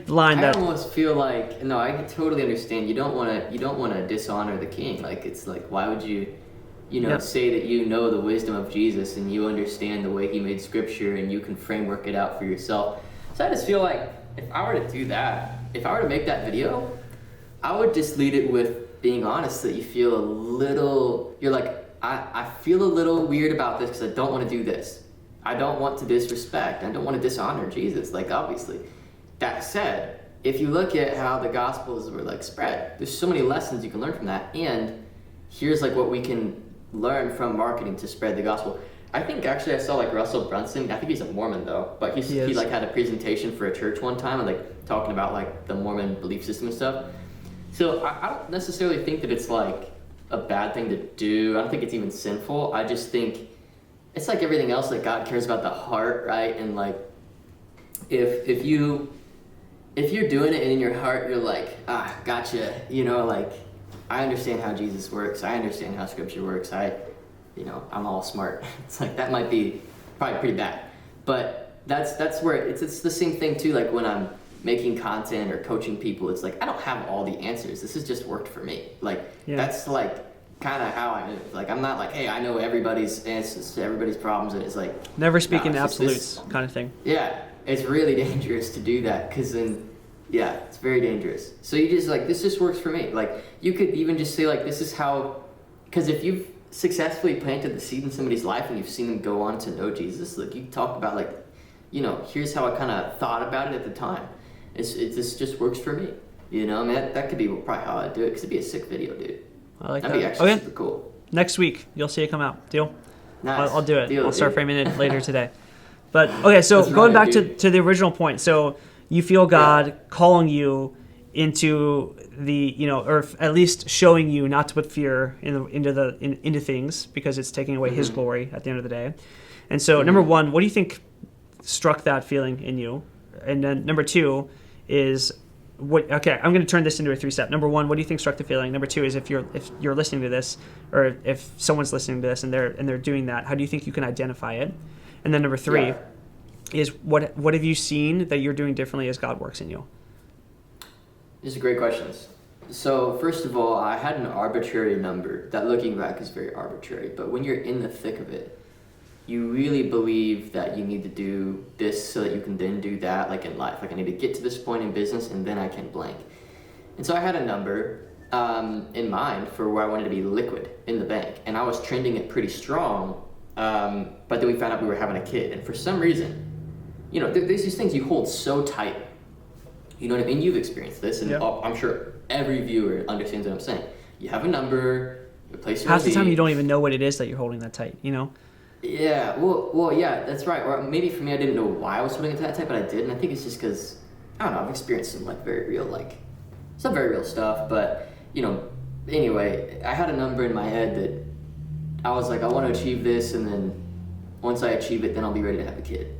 line. I almost feel like I totally understand. You don't want to dishonor the king. Like, it's like, why would you, say that you know the wisdom of Jesus and you understand the way he made scripture and you can framework it out for yourself. So I just feel like if I were to do that, if I were to make that video, I would just lead it with being honest that you feel a little. You're like, I feel a little weird about this because I don't want to do this. I don't want to disrespect. I don't want to dishonor Jesus, like, obviously. That said, if you look at how the Gospels were, like, spread, there's so many lessons you can learn from that. And here's, like, what we can learn from marketing to spread the Gospel. I think, actually, I saw, like, Russell Brunson. I think he's a Mormon, though. But he like, had a presentation for a church one time and, like, talking about, like, the Mormon belief system and stuff. So I don't necessarily think that it's, like, a bad thing to do. I don't think it's even sinful. I just think it's like everything else, like God cares about the heart, right? And like, if you're doing it and in your heart you're like, gotcha, like, I understand how Jesus works. I understand how Scripture works. I I'm all smart. It's like, that might be probably pretty bad. But that's where it's the same thing too, like when I'm making content or coaching people, it's like, I don't have all the answers. This has just worked for me. Like, that's like kind of how I move. Like, I'm not like, hey, I know everybody's answers to everybody's problems, and it's like, never speak in absolutes kind of thing. Yeah, it's really dangerous to do that, because then, it's very dangerous. So you just like, this just works for me. Like, you could even just say like, this is how, because if you've successfully planted the seed in somebody's life and you've seen them go on to know Jesus, like, you talk about like, here's how I kind of thought about it at the time. This just works for me. I mean, that could be probably how I do it, because it'd be a sick video, dude. I like That'd that. be actually super cool. Next week, you'll see it come out. Deal? Nice. I'll do it. Deal, I'll start framing it later today. But, okay, so going back to the original point. So you feel God calling you into the, or at least showing you not to put fear into things, because it's taking away His glory at the end of the day. And so, number one, what do you think struck that feeling in you? And then number two is I'm going to turn this into a 3-step. Number one, what do you think struck the feeling? Number two is if you're listening to this, or if someone's listening to this and they're doing that, how do you think you can identify it? And then number three is what have you seen that you're doing differently as God works in you? These are great questions. So first of all, I had an arbitrary number that, looking back, is very arbitrary. But when you're in the thick of it, you really believe that you need to do this so that you can then do that, like in life. Like, I need to get to this point in business and then I can blank. And so I had a number in mind for where I wanted to be liquid in the bank. And I was trending it pretty strong, but then we found out we were having a kid. And for some reason, there's these things you hold so tight. You know what I mean? You've experienced this, and I'm sure every viewer understands what I'm saying. You have a number, you place your half the time you don't even know what it is that you're holding that tight, Yeah, well, yeah, that's right. Or maybe for me, I didn't know why I was holding it that tight, but I did, and I think it's just because, I don't know, I've experienced some very real stuff, but, anyway, I had a number in my head that I was like, I want to achieve this, and then once I achieve it, then I'll be ready to have a kid.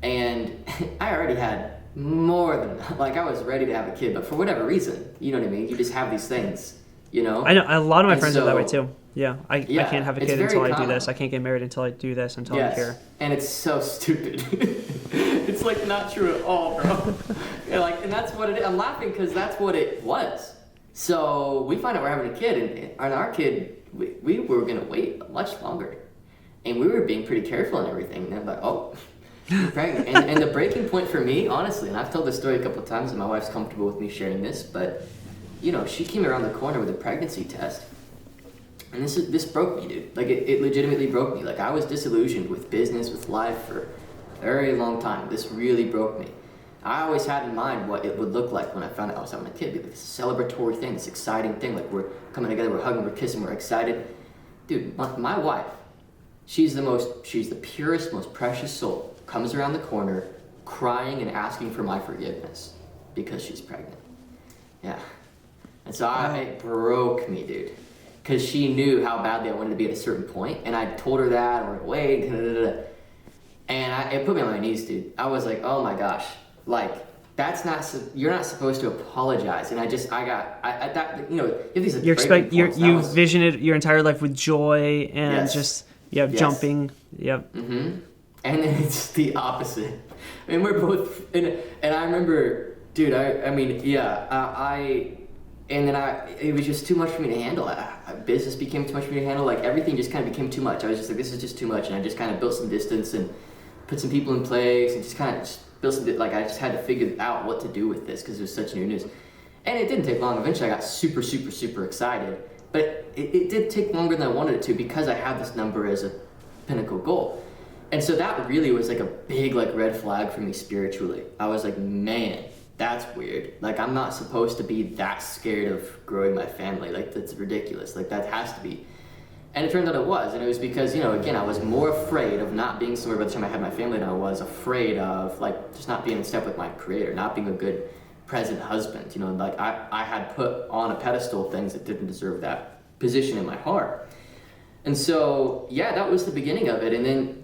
And I already had more than, I was ready to have a kid, but for whatever reason, you know what I mean? You just have these things, I know, a lot of my friends are that way too. Yeah, I can't have a kid until I do this. I can't get married until I do this, until I'm here. And it's so stupid. It's not true at all, bro. And that's what it is. I'm laughing because that's what it was. So we find out we're having a kid, and our kid, we were going to wait much longer. And we were being pretty careful and everything. And they're like, oh, you're pregnant. and the breaking point for me, honestly, and I've told this story a couple of times, and my wife's comfortable with me sharing this, but, she came around the corner with a pregnancy test. And this broke me, dude. It legitimately broke me. I was disillusioned with business, with life for a very long time. This really broke me. I always had in mind what it would look like when I found out I was having a kid. It'd be this celebratory thing, this exciting thing. We're coming together, we're hugging, we're kissing, we're excited. Dude, my wife, she's the purest, most precious soul. Comes around the corner, crying and asking for my forgiveness because she's pregnant. Yeah. And so it broke me, dude. Because she knew how badly I wanted to be at a certain point, and I told her that, and we're wait, and it put me on my knees, dude. I was like, oh my gosh, you're not supposed to apologize, and you have these. You vision it your entire life with joy and jumping, Mm-hmm. And then it's the opposite, and we're both, and I remember, dude, it was just too much for me to handle. Business became too much for me to handle. Everything just kind of became too much. I was just like, this is just too much. And I just kind of built some distance and put some people in place and just kind of built some, I just had to figure out what to do with this because it was such new news. And it didn't take long. Eventually I got super, super, super excited. But it did take longer than I wanted it to because I had this number as a pinnacle goal. And so that really was a big red flag for me spiritually. I was like, man, that's weird. I'm not supposed to be that scared of growing my family. That's ridiculous. That has to be. And it turned out it was. And it was because, again, I was more afraid of not being somewhere by the time I had my family than I was afraid of, just not being in step with my creator, not being a good present husband. I had put on a pedestal things that didn't deserve that position in my heart. And so, that was the beginning of it. And then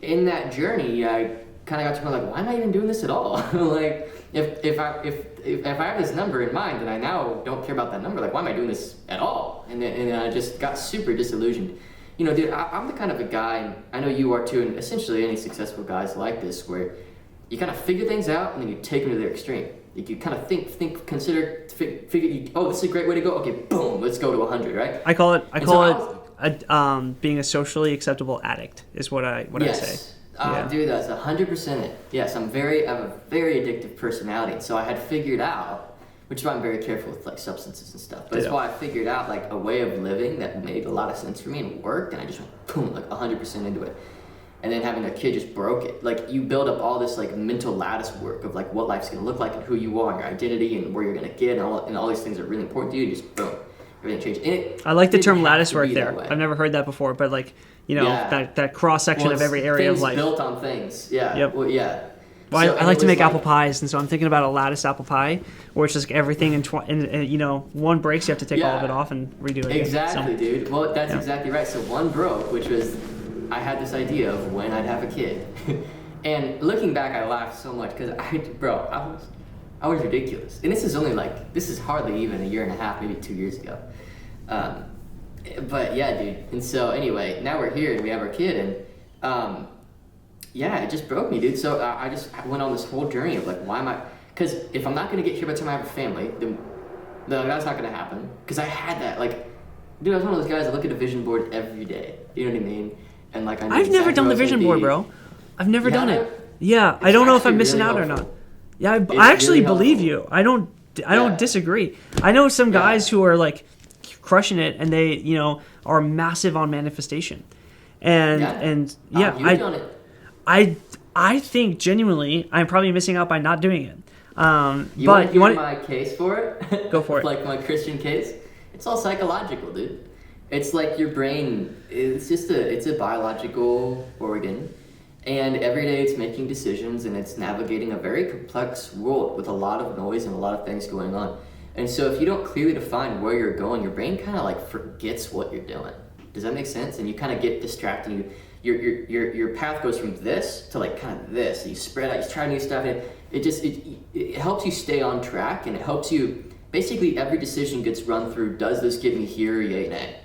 in that journey, I kind of got to why am I even doing this at all? If I have this number in mind and I now don't care about that number, why am I doing this at all? And then I just got super disillusioned. dude, I'm the kind of a guy, and I know you are too, and essentially any successful guys like this, where you kind of figure things out and then you take them to their extreme. Like you kind of figure, this is a great way to go. Okay, boom, let's go to 100, right? I call it being a socially acceptable addict is what I say. Dude, that's 100% it. Yes, I have a very addictive personality, and so I had figured out, which is why I'm very careful with like substances and stuff. But it's why I figured out like a way of living that made a lot of sense for me and worked, and I just went boom, like 100% into it. And then having a kid just broke it. Like you build up all this like mental lattice work of like what life's gonna look like and who you are, and your identity, and where you're gonna get, and all these things that are really important to you. And just boom, everything changed. I like the term lattice work there. I've never heard that before, but like that cross section of every area of life. Built on things. Yeah. Yep. Well, yeah. Well, so, I like to make apple pies, and so I'm thinking about a lattice apple pie, where it's just everything one breaks, you have to take all of it off and redo it. Exactly, dude. Well, that's exactly right. So one broke, which was I had this idea of when I'd have a kid, and looking back, I laughed so much because I was ridiculous, and this is hardly even a year and a half, maybe 2 years ago. But yeah, dude. And so anyway, now we're here and we have our kid, and it just broke me, dude. So I went on this whole journey of like, why am I? Because if I'm not gonna get here by the time I have a family, then that's not gonna happen. Because I had that, like, dude, I was one of those guys that look at a vision board every day. You know what I mean? And like, I've never done the vision board, bro. I've never done it. Yeah, I don't know if I'm missing out or not. Yeah, I actually believe you. I don't disagree. I know some guys who are like crushing it, and they are massive on manifestation, and you've done it. I think genuinely I'm probably missing out by not doing it. You want my case for it? Go for it. Like my Christian case. It's all psychological, dude. It's like your brain. It's a biological organ, and every day it's making decisions and it's navigating a very complex world with a lot of noise and a lot of things going on. And so if you don't clearly define where you're going, your brain kind of like forgets what you're doing. Does that make sense? And you kind of get distracted. Your path goes from this to like kind of this. And you spread out. You try new stuff, and it helps you stay on track, and it helps you. Basically, every decision gets run through. Does this get me here? Yay, nay.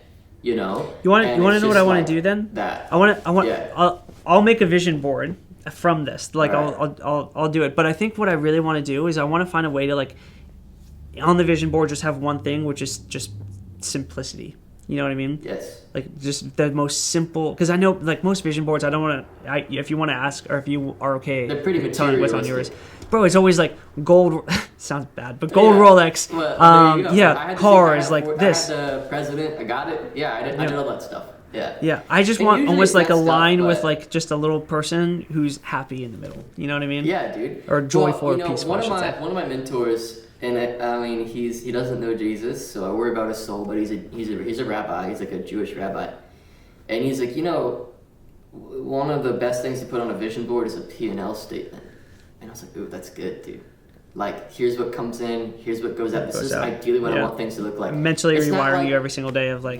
You want to know what I want to do then? That I'll make a vision board from this. Like right. I'll do it. But I think what I really want to do is I want to find a way to like on the vision board just have one thing, which is just simplicity. You know what I mean? Yes. Like just the most simple, because I know like most vision boards, I don't want to. If you want to ask or if you are okay, they're pretty telling me what's on yours, bro. It's always like gold. Sounds bad, but gold Rolex. Well, cars like this. I had the president. I got it. Yeah, I did all that stuff. Yeah. Yeah, I just want almost like a line with like just a little person who's happy in the middle. You know what I mean? Yeah, dude. Or joyful or peaceful. One of my mentors. And I mean, he doesn't know Jesus, so I worry about his soul. But he's a rabbi. He's like a Jewish rabbi, and he's like, one of the best things to put on a vision board is a P&L statement. And I was like, ooh, that's good, dude. Like, here's what comes in, here's what goes out. This is ideally what I want things to look like. Mentally rewiring you every single day of like.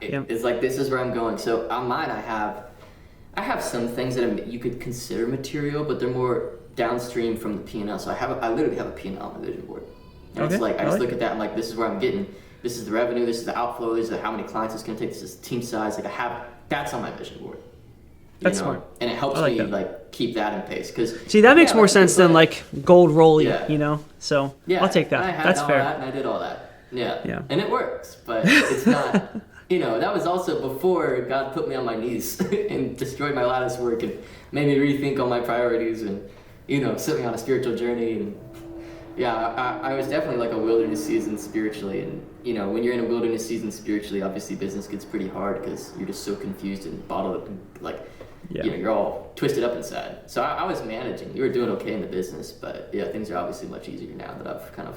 It's like this is where I'm going. So on mine, I have some things that you could consider material, but they're more downstream from the P&L. So I literally have a P&L on my vision board. And it's like, I just look at that, I'm like, this is where I'm getting, this is the revenue, this is the outflow, this is how many clients it's going to take, this is the team size, like that's on my vision board. That's smart. And it helps me like keep that in pace. See, that makes more sense than like gold rolly, so I'll take that. That's fair. And I did all that. Yeah. And it works, but it's not, that was also before God put me on my knees and destroyed my lattice work and made me rethink all my priorities and, set me on a spiritual journey. And I was definitely like a wilderness season spiritually. And, when you're in a wilderness season spiritually, obviously business gets pretty hard because you're just so confused and bottled up and like, you're all twisted up inside. So I was managing. You were doing okay in the business, but things are obviously much easier now that I've kind of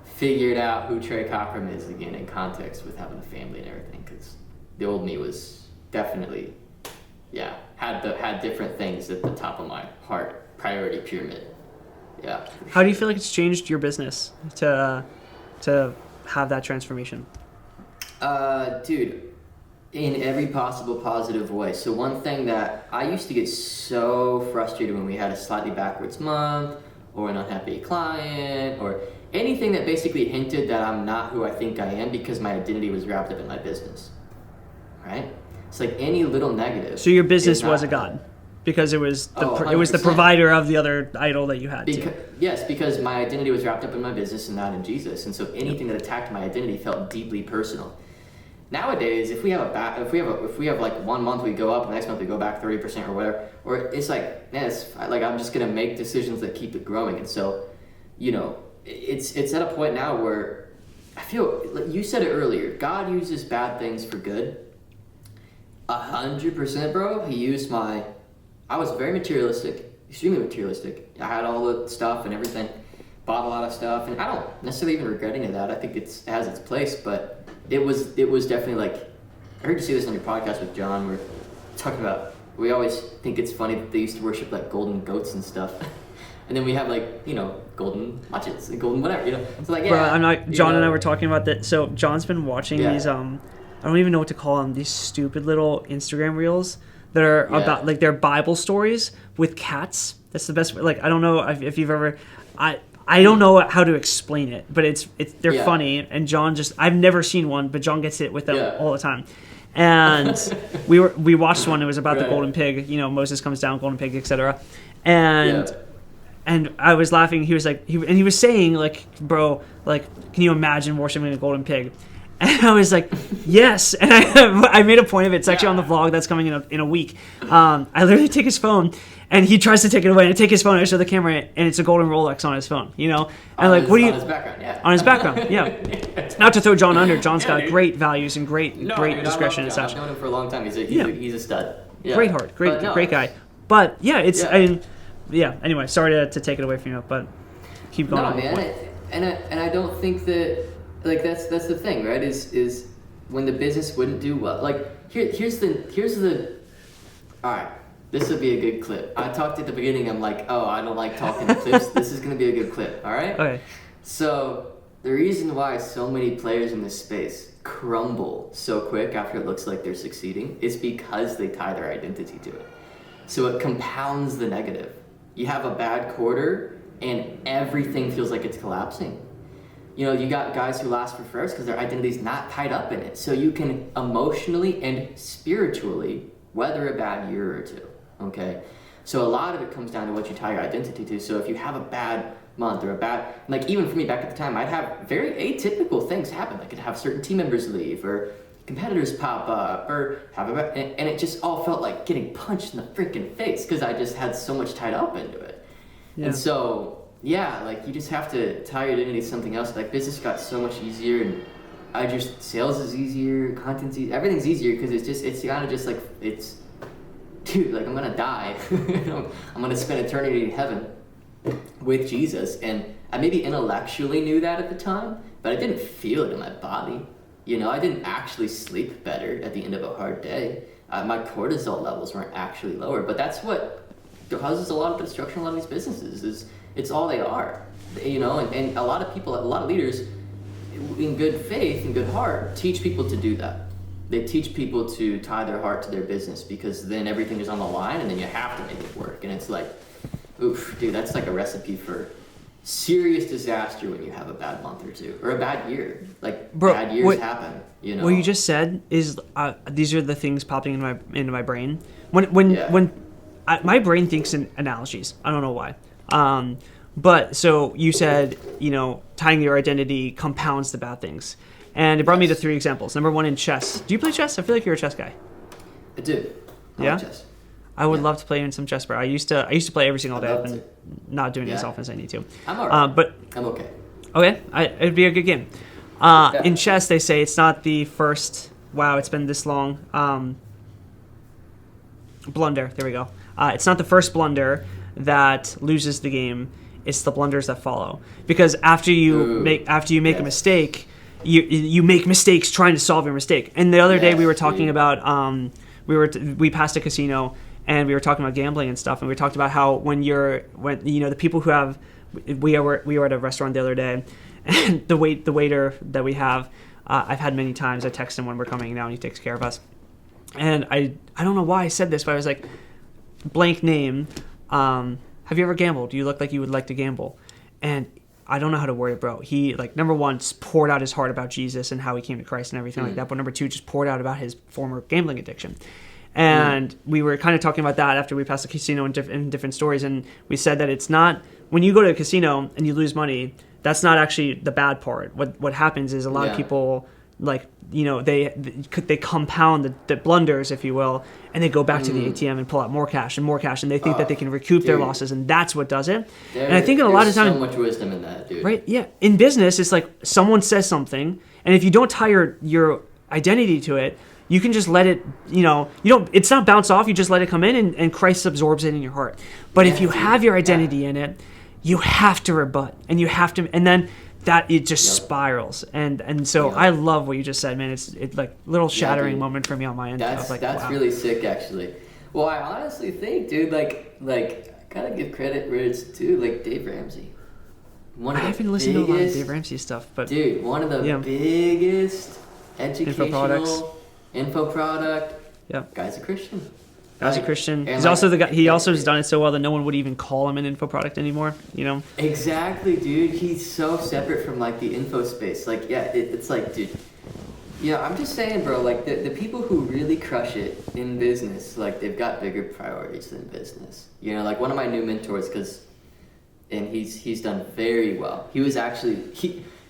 figured out who Trey Cochran is again in context with having a family and everything. Because the old me was definitely, had different things at the top of my heart priority pyramid. Yeah. How do you feel like it's changed your business to have that transformation? Dude, in every possible positive way. So one thing that I used to get so frustrated when we had a slightly backwards month or an unhappy client or anything that basically hinted that I'm not who I think I am because my identity was wrapped up in my business, right? It's like any little negative. So your business is not was a god because it was the Oh, it was the 100%. provider of the other idol that you had. Because, yes, because my identity was wrapped up in my business and not in Jesus, and so anything that attacked my identity felt deeply personal. Nowadays, if we have like 1 month we go up, and next month we go back 30% or whatever, or it's like, man, like I'm just gonna make decisions that keep it growing, and so, it's at a point now where I feel like you said it earlier. God uses bad things for good. 100%, bro. He used I was very materialistic, extremely materialistic. I had all the stuff and everything, bought a lot of stuff, and I don't necessarily even regret any of that. I think it has its place, but it was definitely like, I heard you say this on your podcast with John, where talking about, we always think it's funny that they used to worship like golden goats and stuff. And then we have like, golden watches and golden whatever, So like, yeah. Bro, John and I were talking about that. So John's been watching these, I don't even know what to call them, these stupid little Instagram reels that are about, like, they're Bible stories with cats. That's the best way. Like, I don't know if you've ever, I don't know how to explain it, but they're funny. And John I've never seen one, but John gets it with them all the time. And we watched one. It was about the golden pig. Moses comes down, golden pig, etc. And I was laughing. He was like, he was saying, like, bro, like, can you imagine worshiping a golden pig? And I was like, yes. And I made a point of it. It's actually on the vlog that's coming in a week. I literally take his phone, and he tries to take it away. And I take his phone, and I show the camera, and it's a golden Rolex on his phone. And like, what do you? On his background, yeah. On his background, yeah. Not to throw John under. John's got great values and great discretion and such. I've known him for a long time. He's a stud. Yeah. Great heart, great guy. But yeah, Anyway, sorry to take it away from you, but keep going. No, man, and I don't think that. Like that's the thing, right? Is when the business wouldn't do well. Like here's the. All right, this would be a good clip. I talked at the beginning. I'm like, oh, I don't like talking clips. This is gonna be a good clip. All right. Okay. So the reason why so many players in this space crumble so quick after it looks like they're succeeding is because they tie their identity to it. So it compounds the negative. You have a bad quarter, and everything feels like it's collapsing. You got guys who last for first because their identity's not tied up in it. So you can emotionally and spiritually weather a bad year or two, okay? So a lot of it comes down to what you tie your identity to. So if you have a bad month or like even for me back at the time, I'd have very atypical things happen. I could have certain team members leave or competitors pop up or and it just all felt like getting punched in the freaking face because I just had so much tied up into it. Yeah. And so... yeah, like you just have to tie your identity to something else. Like business got so much easier, and sales is easier, content's easier, everything's easier because it's kind of just like dude, like I'm gonna die, I'm gonna spend eternity in heaven with Jesus, and I maybe intellectually knew that at the time, but I didn't feel it in my body. I didn't actually sleep better at the end of a hard day. My cortisol levels weren't actually lower, but that's what causes a lot of the destruction of a lot of these businesses is. It's all they are, and a lot of people, a lot of leaders in good faith and good heart teach people to do that. They teach people to tie their heart to their business because then everything is on the line and then you have to make it work. And it's like, oof, dude, that's like a recipe for serious disaster when you have a bad month or two or a bad year. Like bad years happen, What you just said is these are the things popping into my brain. When my brain thinks in analogies. I don't know why. But so you said, tying your identity compounds the bad things. And it brought me to 3 examples. Number 1 in chess. Do you play chess? I feel like you're a chess guy. I do. I like chess. I would love to play in some chess, bro. I used to play every single day. I've been not doing it as often as I need to. I'm alright. But I'm okay. Okay, it'd be a good game. In chess, they say it's not the first. Wow, it's been this long. Blunder. There we go. It's not the first blunder that loses the game. It's the blunders that follow. Because after you make a mistake, you make mistakes trying to solve your mistake. And the other day we were talking about we passed a casino and we were talking about gambling and stuff, and we talked about how when the people who have we were at a restaurant the other day, and the waiter that we have, I've had many times. I text him when we're coming now, and he takes care of us. And I don't know why I said this, but I was like, blank name. Have you ever gambled? You look like you would like to gamble. And I don't know how to word it, bro. He, like, number one, just poured out his heart about Jesus and how he came to Christ and everything like that. But number two, just poured out about his former gambling addiction. And we were kind of talking about that after we passed the casino in different stories. And we said that it's not, when you go to a casino and you lose money, that's not actually the bad part. What happens is a lot of people, like, you know, they compound the blunders, if you will, and they go back to the ATM and pull out more cash, and they think that they can recoup their losses, and that's what does it. And I think a lot of times, so much wisdom in that, dude. Right? Yeah. In business, it's like someone says something, and if you don't tie your identity to it, you can just let it, you know, it's not bounce off, you just let it come in, and Christ absorbs it in your heart. But if you have your identity in it, you have to rebut, and you have to, and then that it just spirals. And so I love what you just said, man. It's like little shattering moment for me on my end. That's wow. really sick, actually. Well, I honestly think, dude, like I gotta give credit where it's due, like Dave Ramsey. I haven't listened to a lot of Dave Ramsey stuff, but dude, one of the biggest educational info product. Yeah, guy's a Christian. As a Christian, he's also the guy. He also has done it so well that no one would even call him an info product anymore. You know. Exactly, dude. He's so separate from like the info space. Like, it's like, dude. Yeah, I'm just saying, bro. Like the people who really crush it in business, like they've got bigger priorities than business. You know, like one of my new mentors, and he's done very well. He was actually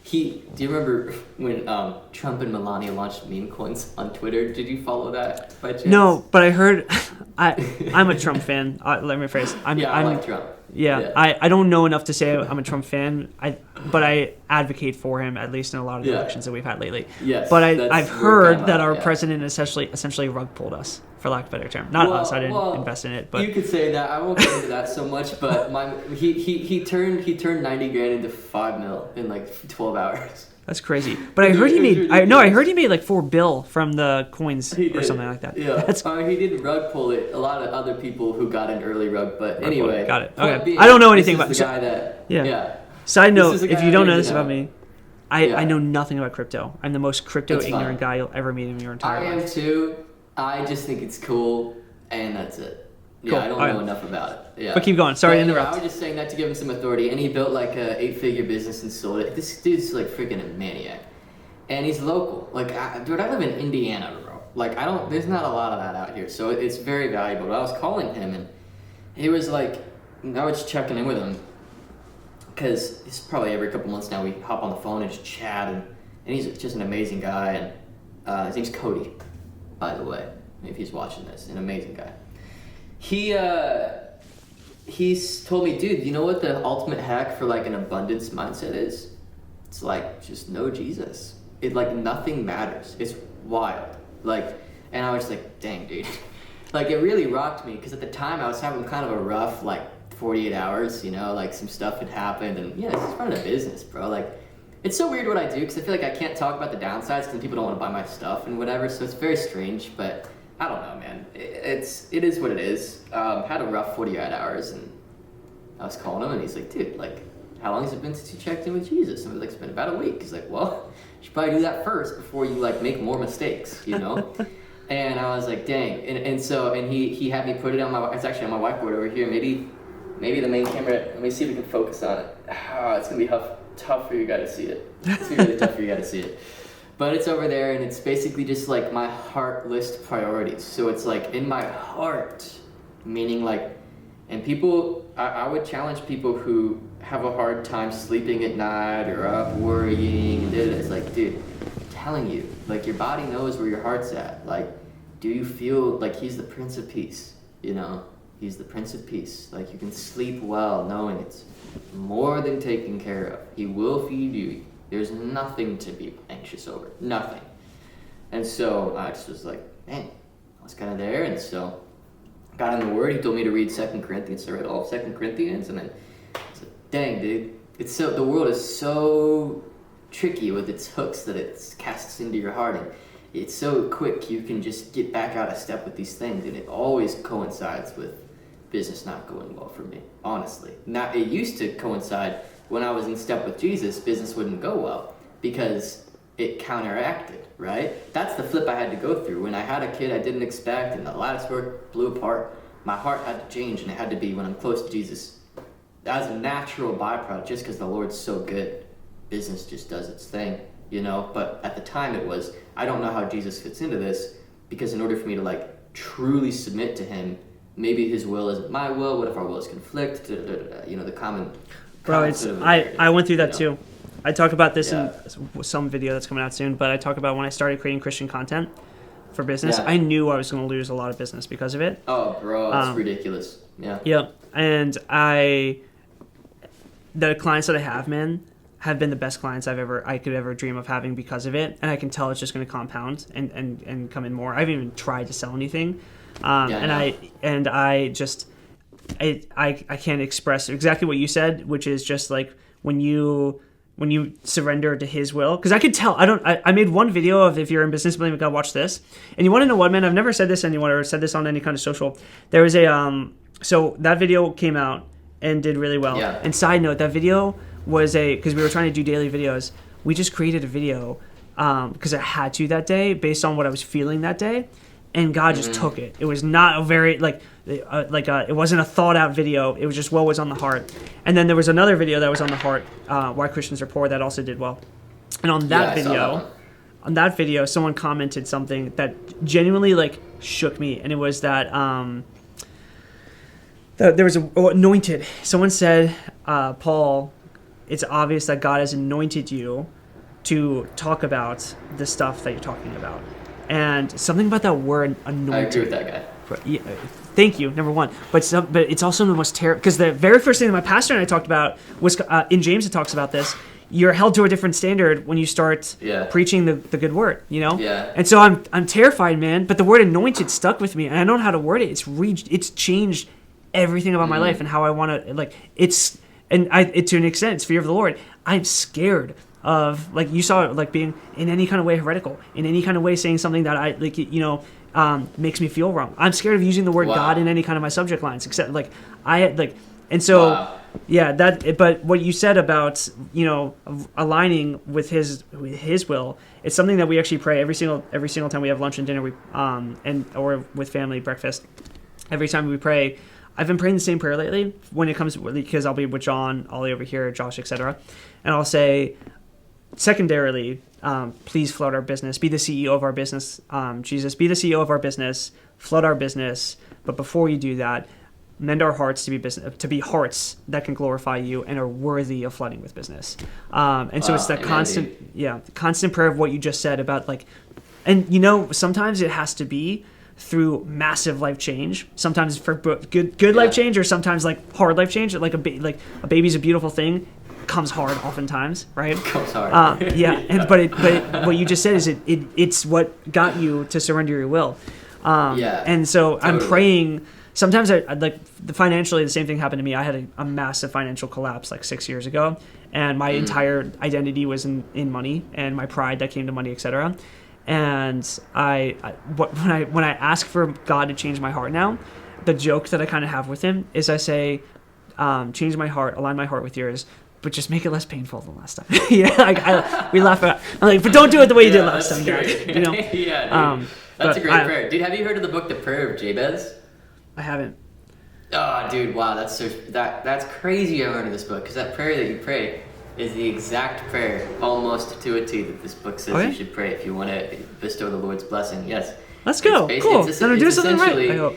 He, do you remember when Trump and Melania launched meme coins on Twitter? Did you follow that by chance? No, but I heard, I'm a Trump fan. Let me rephrase. I like Trump. Yeah. I don't know enough to say I'm a Trump fan, but I advocate for him, at least in a lot of the elections that we've had lately. Yes. But I've heard that our president essentially rug pulled us, for lack of a better term. Not us, I didn't invest in it. But you could say that. I won't get into that so much, but he turned 90 grand into $5 million in like 12 hours. That's crazy. But I heard he made I heard he made like $4 billion from the coins or something like that. Yeah. He didn't rug pull it. A lot of other people who got an early rug, but anyway. Got it. Okay. I don't know anything about this. Guy that Side note, if you don't know this about me, I know nothing about crypto. I'm the most crypto ignorant guy you'll ever meet in your entire life. I am too. I just think it's cool, and that's it. Yeah, cool. I don't know enough about it. Yeah. But keep going. Sorry to interrupt. I was just saying that to give him some authority, and he built like a 8-figure business and sold it. This dude's like freaking a maniac, and he's local. Like, dude, I live in Indiana, bro. Like, there's not a lot of that out here, so it's very valuable. But I was calling him, and he was like, I was checking in with him, because it's probably every couple months now we hop on the phone and just chat, and he's just an amazing guy, and his name's Cody, by the way, if he's watching this, an amazing guy. He's told me, dude, you know what the ultimate hack for like an abundance mindset is? It's like, just know Jesus. It like nothing matters. It's wild. Like, and I was like, dang, dude. Like, it really rocked me, because at the time I was having kind of a rough like 48 hours, you know, like some stuff had happened, and it's just running a business, bro. Like, it's so weird what I do, because I feel like I can't talk about the downsides because people don't want to buy my stuff and whatever, so it's very strange, but I don't know, man. It is what it is. Had a rough 48 hours, and I was calling him, and he's like, dude, like, how long has it been since you checked in with Jesus? And I was like, it's been about a week. He's like, well, you should probably do that first before you like make more mistakes, you know? And I was like, dang. And he had me put it on it's actually on my whiteboard over here. Maybe the main camera, let me see if we can focus on it. It's gonna be tough for you guys to see it. It's gonna be really tough for you guys to see it. But it's over there, and it's basically just like my heart list priorities. So it's like in my heart, meaning like, and people, I would challenge people who have a hard time sleeping at night or up worrying and it's like, dude, I'm telling you, like, your body knows where your heart's at. Like, do you feel like he's the Prince of Peace? You know, he's the Prince of Peace. Like, you can sleep well knowing it's more than taken care of. He will feed you. There's nothing to be anxious over. Nothing. And so I just was like, man, I was kind of there. And so I got in the Word. He told me to read 2 Corinthians. So I read all of 2 Corinthians. And then I was like, dang, dude. The world is so tricky with its hooks that it casts into your heart. And it's so quick. You can just get back out of step with these things. And it always coincides with business not going well for me, honestly. Now, it used to coincide when I was in step with Jesus, business wouldn't go well because it counteracted, right? That's the flip I had to go through. When I had a kid I didn't expect and the lattice work blew apart, my heart had to change, and it had to be when I'm close to Jesus, as a natural byproduct, just because the Lord's so good, business just does its thing, you know? But at the time it was, I don't know how Jesus fits into this, because in order for me to like truly submit to him, maybe his will isn't my will, what if our wills conflict, you know, the common... Bro, it's I went through that too. I talk about this Yeah. in some video that's coming out soon, but I talk about when I started creating Christian content for business, Yeah. I knew I was going to lose a lot of business because of it. Oh, bro, it's ridiculous. Yeah. Yep. And the clients that I have, man, have been the best clients I could ever dream of having because of it. And I can tell it's just going to compound and come in more. I haven't even tried to sell anything. I can't express exactly what you said, which is just like when you surrender to his will, because I could tell. I made one video of, if you're in business, believe me, God, watch this. And you want to know what, man? I've never said this to anyone or said this on any kind of social. There was so that video came out and did really well. Yeah. And side note, that video was because we were trying to do daily videos. We just created a video because I had to that day based on what I was feeling that day. And God just took it. It was not a very, it wasn't a thought out video. It was just what was on the heart. And then there was another video that was on the heart, Why Christians Are Poor, that also did well. And on that video, someone commented something that genuinely like shook me. And it was that there was anointed. Someone said, Paul, it's obvious that God has anointed you to talk about the stuff that you're talking about. And something about that word anointed. I agree with that guy. Yeah, thank you, number one. But it's also the most terrible, because the very first thing that my pastor and I talked about was in James. It talks about this. You're held to a different standard when you start preaching the good word, you know. Yeah. And so I'm terrified, man. But the word anointed stuck with me, and I don't know how to word it. It's changed everything about my life and how I want to to an extent, it's fear of the Lord. I'm scared of, like, you saw it, like, being in any kind of way heretical, in any kind of way saying something that I, like, you know, makes me feel wrong. I'm scared of using the word God in any kind of my subject lines, except, like, and so, yeah, but what you said about, you know, aligning with his will, it's something that we actually pray every single time we have lunch and dinner, or with family breakfast. Every time we pray, I've been praying the same prayer lately when it comes, because I'll be with John, Ollie over here, Josh, etc., and I'll say, secondarily, please flood our business. Be the CEO of our business. Jesus, be the CEO of our business. Flood our business. But before you do that, mend our hearts to be hearts that can glorify you and are worthy of flooding with business. And so it's that constant prayer of what you just said about, like, and you know, sometimes it has to be through massive life change. Sometimes for good life change, or sometimes like hard life change. Like a baby's a beautiful thing. Comes hard oftentimes, right? Comes hard. But what you just said is it's what got you to surrender your will. And so totally. I'm praying. Sometimes I like financially, the same thing happened to me. I had a massive financial collapse like 6 years ago, and my entire identity was in money, and my pride that came to money, etc. And when I ask for God to change my heart now, the joke that I kind of have with him is I say, change my heart, align my heart with yours, but just make it less painful than last time. We laugh at. I'm like, but don't do it the way you did last time, Dad. You know? Yeah, dude. That's a great prayer, dude. Have you heard of the book, The Prayer of Jabez? I haven't. Oh, dude, wow, that's crazy. You haven't heard of this book, because that prayer that you pray is the exact prayer, almost to a T, that this book says you should pray if you want to bestow the Lord's blessing. Yes. Let's go. Cool. Then I'm doing something right, I hope.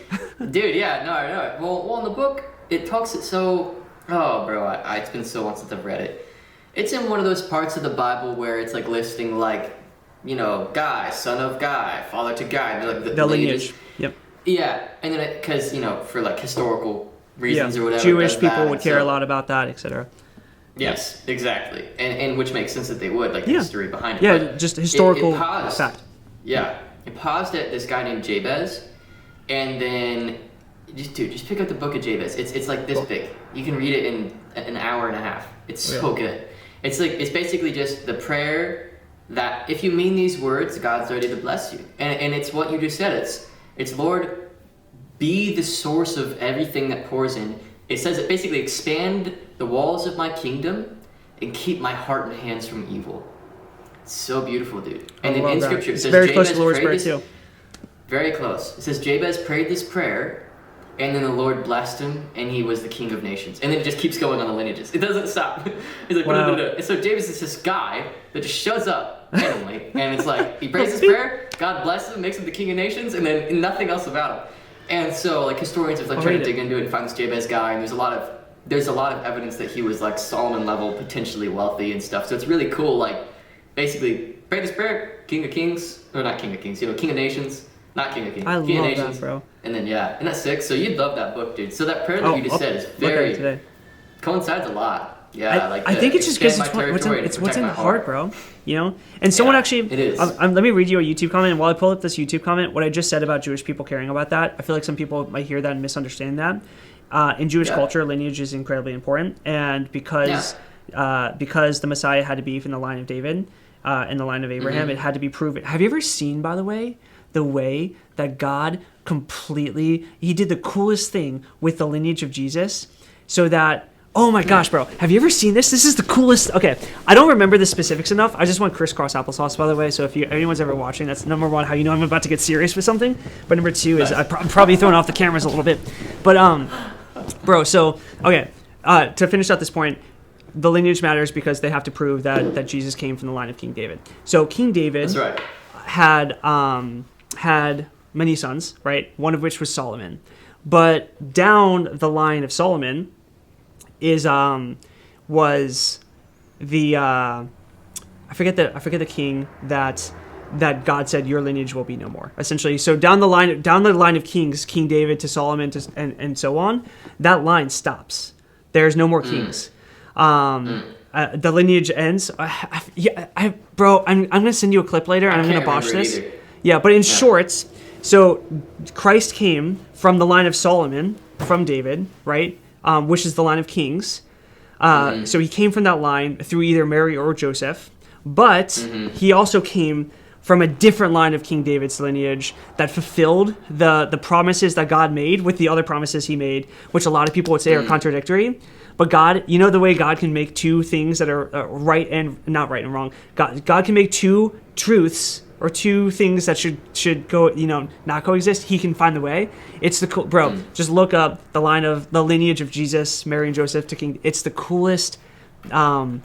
Dude, yeah, no, I know it. Well, in the book, it talks it so. Oh, bro, it's been so long since I've read it. It's in one of those parts of the Bible where it's like listing, like, you know, Guy, son of Guy, father to Guy. Like the lineage. Yep. Yeah, and then because, you know, for like historical reasons or whatever. Jewish people would care a lot about that, etc. Yes, exactly. And which makes sense that they would, like the history behind it. Yeah, but just historical fact. Yeah. It paused at this guy named Jabez, and then just pick up the book of Jabez. It's like this big. You can read it in an hour and a half. It's so good. It's basically just the prayer that if you mean these words, God's ready to bless you. And it's what you just said. It's Lord, be the source of everything that pours in. It says it basically expand the walls of my kingdom and keep my heart and hands from evil. It's so beautiful, dude. And in Scripture, it says very Jabez close to the Lord's Prayer too. Very close. It says Jabez prayed this prayer, and then the Lord blessed him, and he was the king of nations. And then it just keeps going on the lineages. It doesn't stop. He's like, Wow. And so James is this guy that just shows up randomly, and it's like, he prays his prayer, God blesses him, makes him the king of nations, and then nothing else about him. And so, like, historians have like tried to dig into it and find this Jabez guy, and there's a lot of evidence that he was like Solomon level, potentially wealthy and stuff. So it's really cool, like, basically, pray this prayer, king of kings, or not king of kings, king of nations. Not King of Kings. I King love of Nations. that, bro. And then, and that's sick. So you'd love that book, dude. So that prayer that you just said is very, coincides a lot. Yeah, I think it's just because it's what's in the heart, bro. You know? And someone actually, it is. let me read you a YouTube comment. And while I pull up this YouTube comment, what I just said about Jewish people caring about that, I feel like some people might hear that and misunderstand that. In Jewish culture, lineage is incredibly important. And because the Messiah had to be from the line of David, in the line of Abraham, it had to be proven. Have you ever seen, by the way that God he did the coolest thing with the lineage of Jesus, so that, oh my gosh, bro, have you ever seen this? This is the coolest. Okay, I don't remember the specifics enough. I just want crisscross applesauce, by the way, so if anyone's ever watching, that's number one, how you know I'm about to get serious with something. But number two is I'm probably throwing off the cameras a little bit. But, bro, so, okay, to finish out this point, the lineage matters because they have to prove that Jesus came from the line of King David. So King David... That's right. had many sons, right? One of which was Solomon. But down the line of Solomon was the I forget the king that God said your lineage will be no more. Essentially, so down the line of kings, King David to Solomon and so on, that line stops. There's no more kings. The lineage ends. Bro, I'm gonna send you a clip later, and I'm gonna botch this. Either. Yeah, but in short, so Christ came from the line of Solomon, from David, right? Which is the line of kings. So he came from that line through either Mary or Joseph, but he also came from a different line of King David's lineage that fulfilled the promises that God made with the other promises he made, which a lot of people would say are contradictory. But God, you know the way God can make two things that are not right and wrong. God can make two truths or two things that should go, not coexist. He can find the way. It's bro. Just look up the lineage of Jesus, Mary and Joseph to King. It's the coolest, the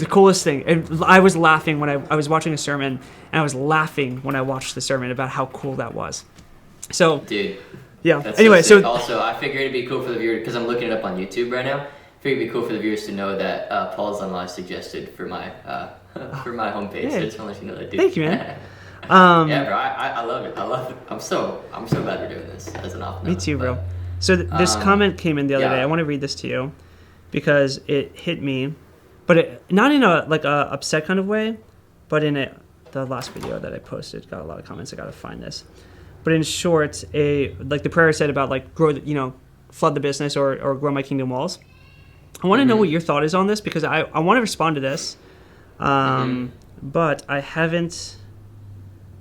coolest thing. And I was laughing when I was watching a sermon, and I was laughing when I watched the sermon about how cool that was. So, dude. Yeah. That's anyway, so also I figured it'd be cool for the viewer because I'm looking it up on YouTube right now. I figured it'd be cool for the viewers to know that Paul's on live suggested for my homepage. Yeah. So I just want to let you know that, dude. Thank you, man. Yeah, bro. I love it. I'm so glad we're doing this as an off note. Me too, bro. So this comment came in the other day. I want to read this to you because it hit me, but not in a upset kind of way, but in the last video that I posted got a lot of comments. I got to find this. But in short, the prayer said about grow, flood the business or grow my kingdom walls. I want to know what your thought is on this because I want to respond to this, but I haven't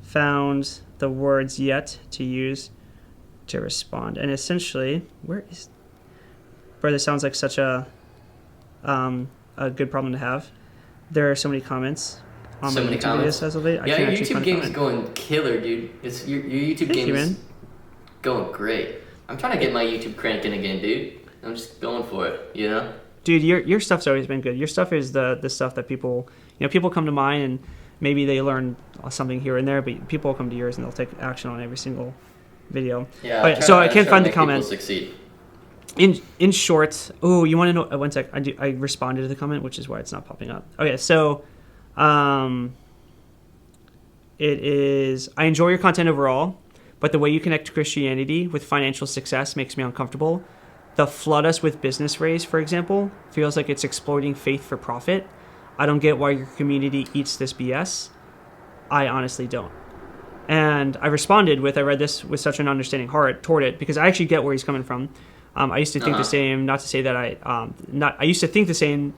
found the words yet to use to respond. And essentially, this sounds like such a good problem to have. There are so many comments. So many comments. As of late. Yeah, your YouTube game is going killer, dude. Your YouTube game is going great. I'm trying to get my YouTube cranking again, dude. I'm just going for it, Dude, your stuff's always been good. Your stuff is the stuff that people come to mine and maybe they learn something here and there, but people will come to yours and they'll take action on every single video. Yeah. So I can't find the comment. Succeed. In short, you want to know? One sec. I responded to the comment, which is why it's not popping up. Okay, so. It is, I enjoy your content overall, but the way you connect Christianity with financial success makes me uncomfortable. The flood us with business phrase, for example, feels like it's exploiting faith for profit. I don't get why your community eats this BS. I honestly don't. And I responded I read this with such an understanding heart toward it because I actually get where he's coming from. I used to think the same, not to say that I used to think the same,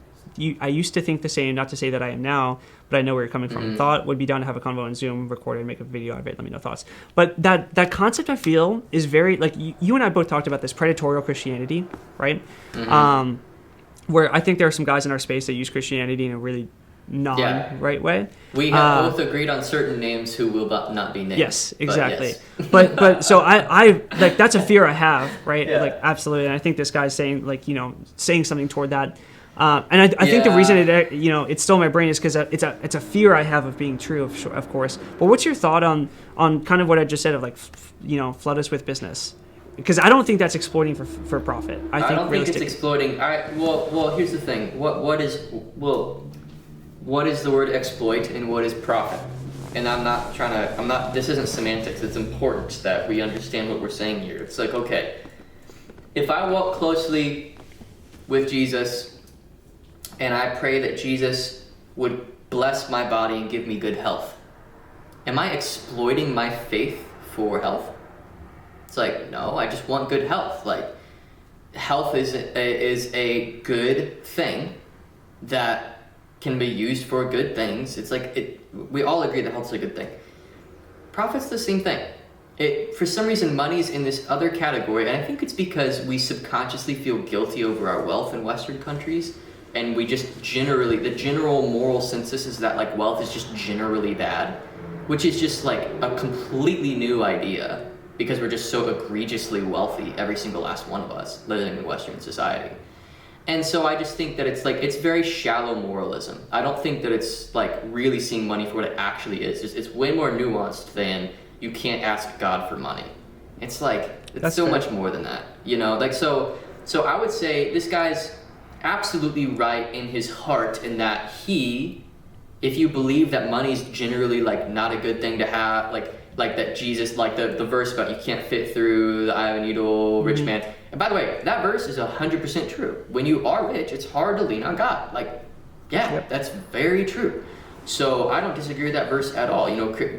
not to say that I am now, but I know where you're coming from. Thought would be down to have a convo on Zoom, record it, and make a video of it. Let me know thoughts. But that concept I feel is very, you and I both talked about this predatorial Christianity, right? Where I think there are some guys in our space that use Christianity in a really non-right way. We have both agreed on certain names who will not be named. Yes, exactly. Yes. but so I like, that's a fear I have, right? Yeah. Like, absolutely. And I think this guy's saying, like, saying something toward that. And I think the reason it's still in my brain is because it's a fear I have of being true, of course. But what's your thought on kind of what I just said of, like, flood us with business? Because I don't think that's exploiting for profit. I don't think it's exploiting. Well, here's the thing. What is the word exploit and what is profit? And this isn't semantics. It's important that we understand what we're saying here. It's like, okay, if I walk closely with Jesus and I pray that Jesus would bless my body and give me good health, am I exploiting my faith for health? It's like, no, I just want good health. Like, health is a good thing that can be used for good things. It's like, we all agree that health's a good thing. Profit's the same thing. For some reason, money's in this other category, and I think it's because we subconsciously feel guilty over our wealth in Western countries, and we just the general moral census is that, like, wealth is just generally bad, which is just, like, a completely new idea. Because we're just so egregiously wealthy, every single last one of us living in Western society. And so I just think that it's very shallow moralism. I don't think that it's, like, really seeing money for what it actually is. It's way more nuanced than you can't ask God for money. It's like, it's so much more than that, Like, so I would say this guy's absolutely right in his heart in that if you believe that money's generally, like, not a good thing to have, like that Jesus, like the verse about you can't fit through the eye of a needle, rich man. And by the way, that verse is 100% true. When you are rich, it's hard to lean on God. Like, that's very true. So I don't disagree with that verse at all.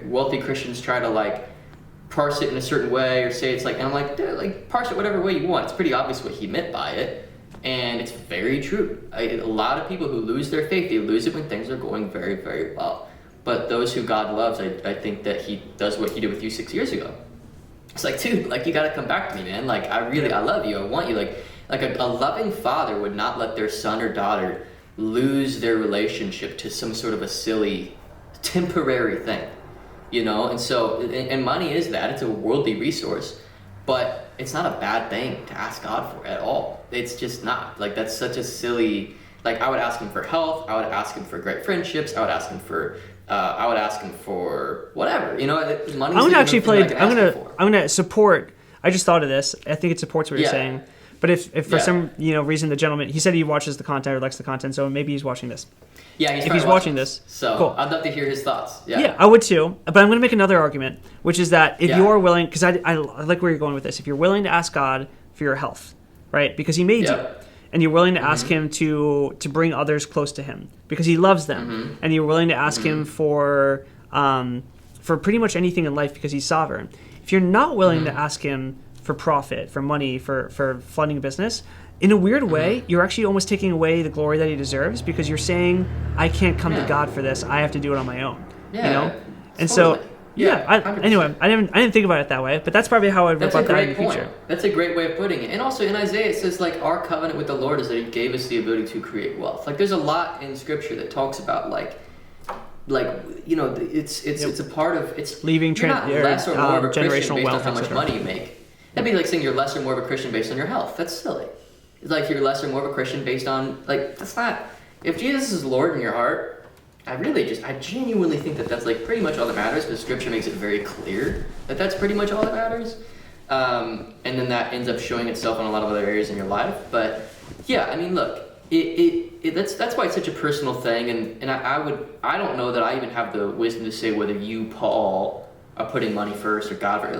Wealthy Christians try to, like, parse it in a certain way or say it's like, and I'm like, dude, like, parse it whatever way you want. It's pretty obvious what he meant by it. And it's very true. A lot of people who lose their faith, they lose it when things are going very, very well. But those who God loves, I think that he does what he did with you 6 years ago. It's like, dude, like, you got to come back to me, man. Like, I love you. I want you. Like a loving father would not let their son or daughter lose their relationship to some sort of a silly, temporary thing, And so, and money is that. It's a worldly resource, but it's not a bad thing to ask God for at all. It's just not. Like, that's such a silly. Like, I would ask him for health. I would ask him for great friendships. I would ask him for whatever, money. I'm gonna support. I just thought of this. I think it supports what you're saying. But if for some reason the gentleman, he said he watches the content or likes the content, so maybe he's watching this. Yeah, if he's watching this, so cool. I'd love to hear his thoughts. Yeah, I would too. But I'm gonna make another argument, which is that if you are willing, because I like where you're going with this. If you're willing to ask God for your health, right? Because He made you. And you're willing to ask him to bring others close to him because he loves them, and you're willing to ask him for pretty much anything in life because he's sovereign. If you're not willing to ask him for profit, for money, for flooding a business, in a weird way, you're actually almost taking away the glory that he deserves because you're saying, I can't come to God for this. I have to do it on my own. And so. Anyway, I didn't think about it that way, but that's probably how I'd rebut that in the future. That's a great way of putting it. And also in Isaiah it says, like, our covenant with the Lord is that He gave us the ability to create wealth. Like, there's a lot in Scripture that talks about it's a part of it's leaving you're not less or more of a Christian based wealth, on how much money you make. That'd be like saying you're less or more of a Christian based on your health. That's silly. It's like you're less or more of a Christian based on, like, that's not. If Jesus is Lord in your heart, I genuinely think that that's, like, pretty much all that matters, because Scripture makes it very clear that that's pretty much all that matters. And then that ends up showing itself in a lot of other areas in your life. But yeah, I mean, look, that's why it's such a personal thing, and I don't know that I even have the wisdom to say whether you, Paul, are putting money first or God first.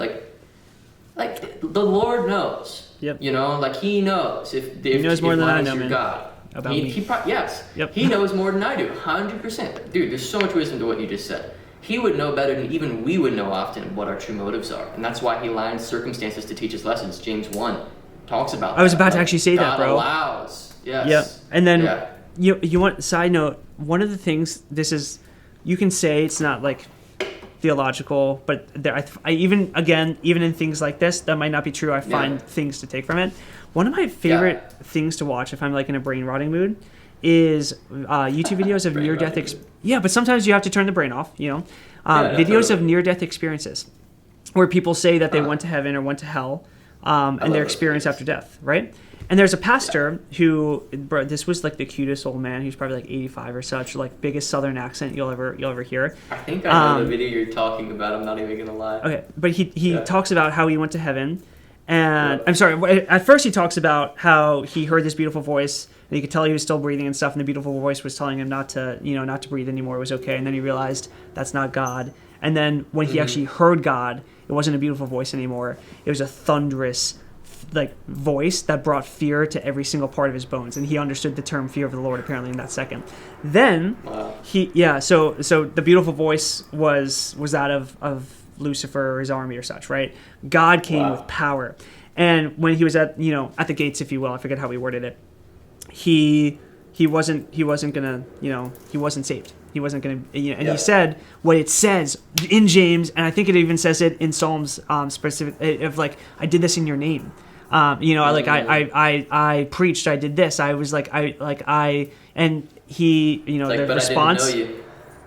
Like the Lord knows. Yep. Like, He knows if He knows more than I know, man. God. About me. Yes. Yep. He knows more than I do, 100%. Dude, there's so much wisdom to what you just said. He would know better than even we would know often what our true motives are. And that's why He lines circumstances to teach us lessons. James 1 talks about that. I was about to actually say that, bro. God allows. Yes. Yeah. And then, you want, side note, one of the things, you can say it's not, like, theological, but I even in things like this, that might not be true. I find things to take from it. One of my favorite things to watch if I'm, like, in a brain rotting mood is YouTube videos of near-death yeah, but sometimes you have to turn the brain off, videos of near-death experiences where people say that they went to heaven or went to hell, and their experience after death, right? And there's a pastor who, bro, this was like the cutest old man. He was probably like 85 or such, like biggest Southern accent you'll ever hear. I think I know the video you're talking about. I'm not even gonna lie. Okay, but he talks about how he went to heaven, and I'm sorry. At first, he talks about how he heard this beautiful voice, and he could tell he was still breathing and stuff, and the beautiful voice was telling him not to breathe anymore. It was okay, and then he realized that's not God. And then when he actually heard God, it wasn't a beautiful voice anymore. It was a thunderous, like, voice that brought fear to every single part of his bones, and he understood the term fear of the Lord apparently in that second. Then so the beautiful voice was that of Lucifer or his army or such, right? God came with power, and when he was at the gates, if you will, I forget how he worded it, he wasn't gonna, he wasn't saved. He wasn't going to, he said what it says in James, and I think it even says it in Psalms, specific of like, I did this in your name. I preached, I did this. I was like, and he, the response.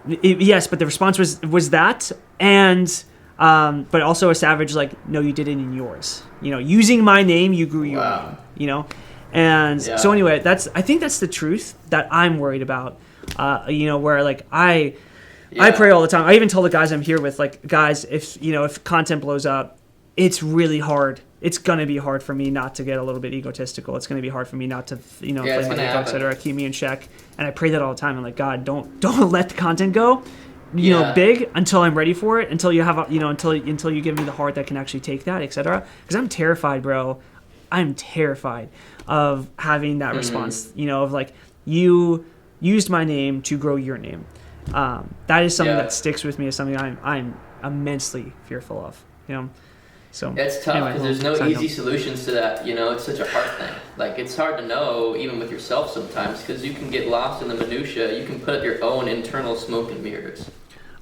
Yes, but the response was that, and but also a savage, like, no, you did it in yours. Using my name, you grew your name. And so anyway, I think that's the truth that I'm worried about. Where like I pray all the time. I even tell the guys I'm here with, like, guys, if content blows up, it's really hard. It's gonna be hard for me not to get a little bit egotistical. It's gonna be hard for me not to, play my ego, etc. Keep me in check. And I pray that all the time. I'm like, God, don't let the content go, big until I'm ready for it. Until you have, until you give me the heart that can actually take that, etc. Because I'm terrified, bro. I'm terrified of having that response. Of like, you used my name to grow your name. That is something that sticks with me, as something I'm immensely fearful of. So it's tough because there's no easy solutions to that. It's such a hard thing. Like, it's hard to know even with yourself sometimes, because you can get lost in the minutia. You can put up your own internal smoke and mirrors.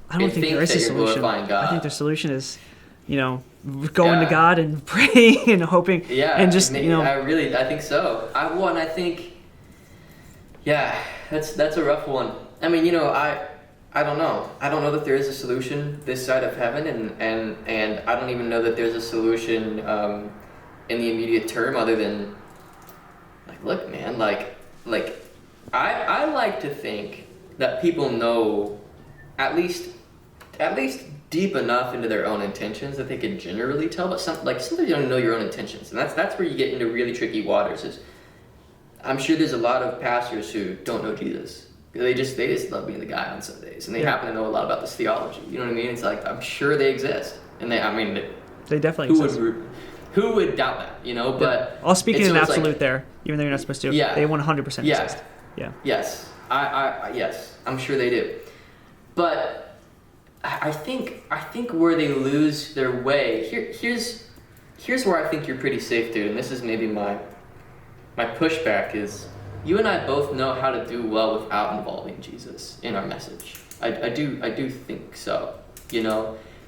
I don't think there is a solution. I think the solution is, going to God and praying and hoping. Yeah, and just I think so. I think, that's a rough one. I mean, I don't know. I don't know that there is a solution this side of heaven, and I don't even know that there's a solution in the immediate term, other than, like, look, man, like I like to think that people know at least deep enough into their own intentions that they can generally tell, but sometimes you don't know your own intentions, and that's where you get into really tricky waters. Is I'm sure there's a lot of pastors who don't know Jesus. They just love being the guy on Sundays, and they happen to know a lot about this theology. You know what I mean? It's like, I'm sure they exist, and they definitely exist. Who would doubt that? But I'll speak in an absolute there, even though you're not supposed to. Yeah, they 100% exist. Yeah. Yes, yes, I'm sure they do. But I think where they lose their way, here's where I think you're pretty safe, dude. And this is maybe my pushback is, you and I both know how to do well without involving Jesus in our message. I do think so,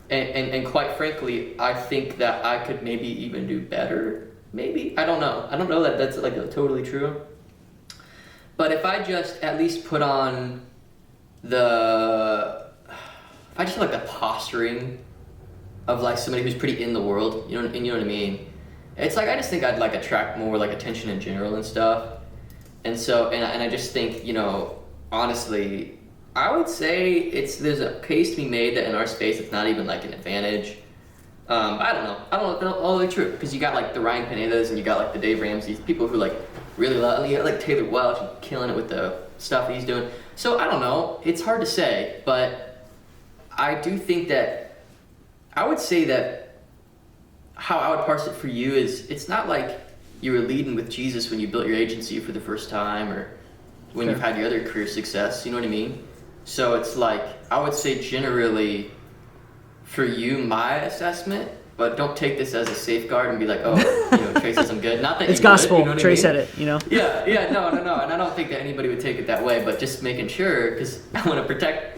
and quite frankly, I think that I could maybe even do better. Maybe, I don't know that that's like totally true. But if I just at least put on the posturing of like somebody who's pretty in the world, you know what I mean? It's like, I just think I'd like attract more like attention in general and stuff. And so, and I just think, honestly, I would say there's a case to be made that in our space it's not even like an advantage. I don't know if that's all the way true, because you got like the Ryan Pinedas and you got like the Dave Ramsey's, people who like really love, and you got like Taylor Welch killing it with the stuff he's doing. So I don't know, it's hard to say, but I do think that I would say that how I would parse it for you is, it's not like you were leading with Jesus when you built your agency for the first time, or when you've had your other career success, you know what I mean? So it's like, I would say generally for you, my assessment, but don't take this as a safeguard and be like, oh, Trey says I'm good. Not that it's gospel. Trey said it, Yeah, no, and I don't think that anybody would take it that way, but just making sure, because I want to protect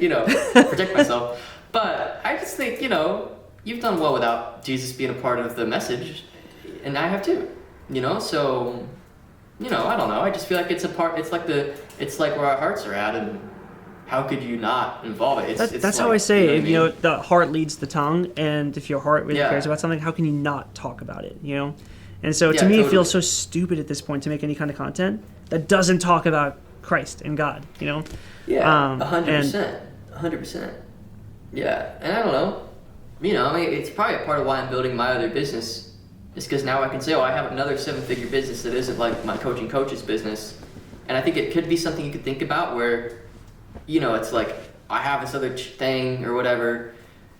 myself. But I just think, you've done well without Jesus being a part of the message, and I have too. So, I don't know. I just feel like it's like it's like where our hearts are at, and how could you not involve it? That's like, how I say you know it. what I mean? The heart leads the tongue, and if your heart really Yeah. cares about something, how can you not talk about it? And so to Yeah, me, it totally. feels so stupid at this point to make any kind of content that doesn't talk about Christ and God. Yeah, And 100%. 100%. Yeah, and I don't know. I mean, it's probably a part of why I'm building my other business. Is because now I can say, I have another 7-figure business that isn't like my coaching coach's business. And I think it could be something you could think about where, it's like, I have this other thing or whatever.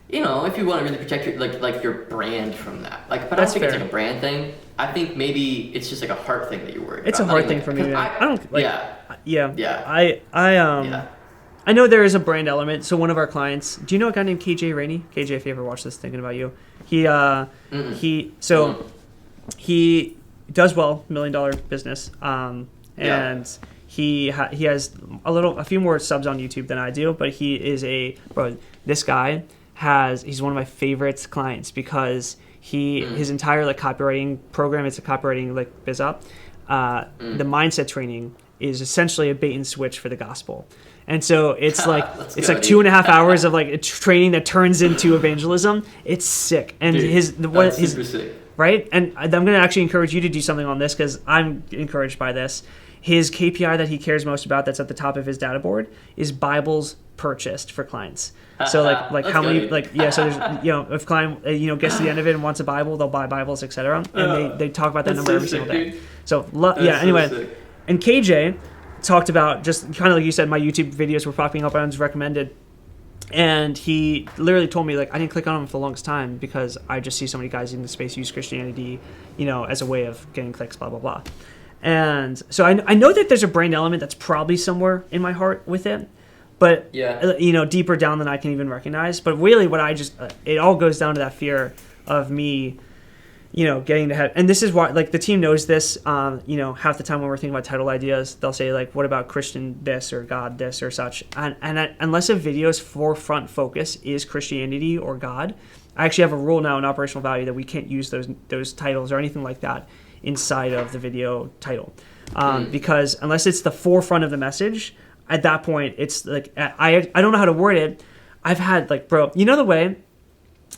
If you want to really protect your like your brand from that. But I don't That's think it's fair. like a brand thing. I think maybe it's just like a heart thing that you're worried it's about. a hard Not thing even- for me. 'cause Man. I don't like. Yeah. Yeah. I know there is a brand element. So one of our clients, do you know a guy named KJ Rainey? KJ, if you ever watch this, thinking about you. He does well, $1 million business. And he has a few more subs on YouTube than I do, but he is this guy he's one of my favorite clients because his entire like copywriting program, it's a copywriting like biz up. The mindset training is essentially a bait and switch for the gospel. And so it's like it's like 2.5 hours of like training that turns into evangelism. It's sick. And Dude, his super sick. Right? And I'm going to actually encourage you to do something on this because I'm encouraged by this. His KPI that he cares most about that's at the top of his data board is Bibles purchased for clients. So like how many so there's if client gets to the end of it and wants a Bible, they'll buy Bibles, etc. And they talk about that number every single day. Dude. So Anyway. So and KJ talked about just kind of like you said, my YouTube videos were popping up and was recommended. And he literally told me, like, I didn't click on him for the longest time because I just see so many guys in the space use Christianity, as a way of getting clicks, blah, blah, blah. And so I know that there's a brand element that's probably somewhere in my heart with it, but, deeper down than I can even recognize. But really what it all goes down to that fear of me, getting to heaven. And this is why, like, the team knows this, half the time when we're thinking about title ideas, they'll say, like, what about Christian this or God this or such? And unless a video's forefront focus is Christianity or God, I actually have a rule now in operational value that we can't use those titles or anything like that inside of the video title. Because unless it's the forefront of the message, at that point, it's like, I don't know how to word it. I've had, like, bro, the way